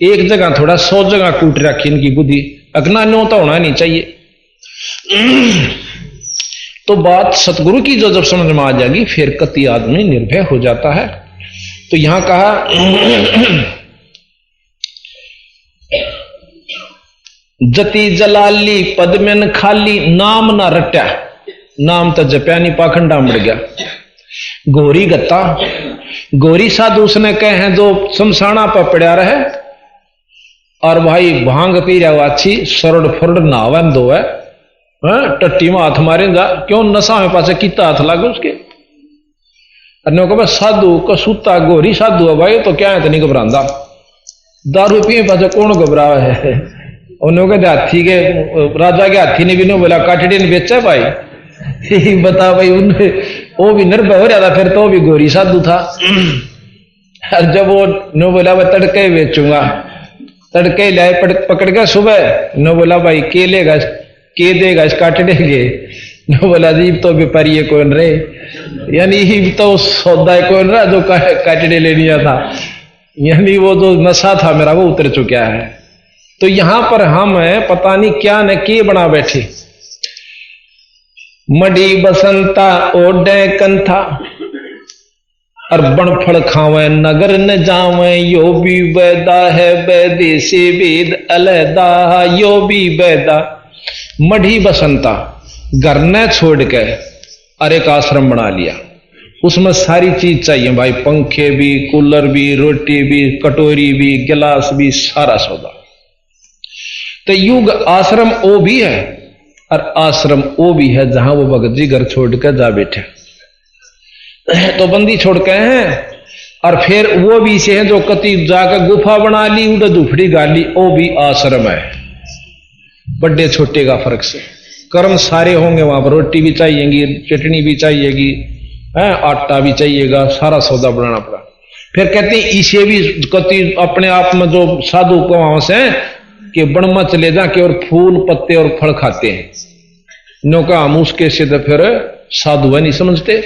एक जगह थोड़ा 100 जगह कूट रखी इनकी बुद्धि, अगना न्यों तो होना नहीं चाहिए। तो बात सतगुरु की जो जब समझ में आ जाएगी, फिर कति आदमी निर्भय हो जाता है। तो यहां कहा जति जलाली पद्मन खाली, नाम ना रट्या, नाम तो जप्या नहीं, पाखंडा मर गया। गोरी गत्ता, गोरी साधु उसने कहे हैं जो शमशाना पर पड़ा रहे, और भाई भांग पी रहा अच्छी, सरड़ फरड़ नहावा दो है, टट्टी में हाथ मारे जा, क्यों नशा में पासे कितना हाथ लागे उसके। अन्यों को साधु को सूता गोरी साधु है भाई, तो क्या है, तो नहीं घबरांदा। दारू पिए पासे कौन घबरावा है। उन्होंने हाथी के राजा के हाथी ने भी नहीं बोला काटड़ी ने बेचा भाई, बता भाई, उन्हें वो भी निर्भय हो रहा था, फिर तो भी गोरी साधु था। और जब वो नो बोला मैं तड़के बेचूंगा, तड़के लाए पकड़ के सुबह, नो बोला भाई के लेगा, के देगा इस काटने के, नो बोला जी तो व्यापारी है कौन रे, यानी तो सौदा है कौन रहा जो काटने ले लिया था, यानी वो जो नशा था मेरा वो उतर चुका है। तो यहां पर हम पता नहीं क्या न के बना बैठे। मडी बसंता ओडे कंथा, और बनफल खावे नगर न जावे, यो भी वैदा है वैदे से वेद अलहदा, यो भी वैदा। मढ़ी बसंता, घर न छोड़ के और एक आश्रम बना लिया, उसमें सारी चीज चाहिए भाई, पंखे भी, कूलर भी, रोटी भी, कटोरी भी, गिलास भी, सारा सौदा। तो युग आश्रम वो भी है, और आश्रम वो भी है जहां वो भगत जी घर छोड़ कर जा बैठे। तो बंदी छोड़ के हैं, और फिर वो भी से है जो कति जाकर गुफा बना ली, उड़ झुपड़ी गाली, वो भी आश्रम है। बड़े छोटे का फर्क से कर्म सारे होंगे वहां पर, रोटी भी चाहिएगी, चटनी भी चाहिएगी, आटा भी चाहिएगा, सारा सौदा बनाना पड़ा। फिर कहते हैं इसे भी कति अपने आप में जो साधु को वहां से कि बनमा चले जाके और फूल पत्ते और फल खाते हैं, नो का हम उसके से तो फिर साधु है नहीं समझते।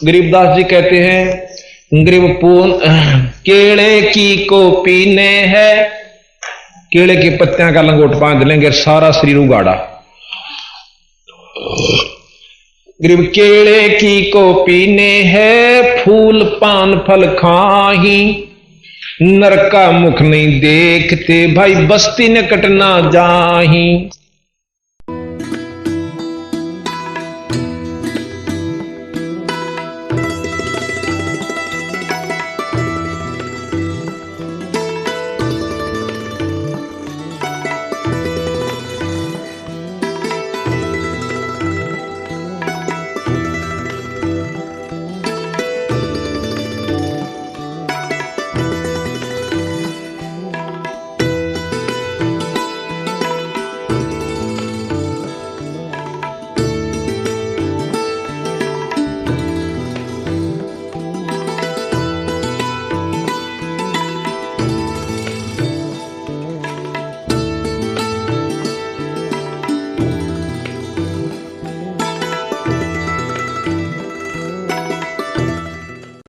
गरीबदास जी कहते हैं गरीब पून केले की को पीने है, केले के पत्तियां का लंगोट बांध लेंगे, सारा शरीर उगाड़ा। गरीब केले की को पीने है, फूल पान फल खाही, नरका मुख नहीं देखते भाई, बस्ती न कटना जाही।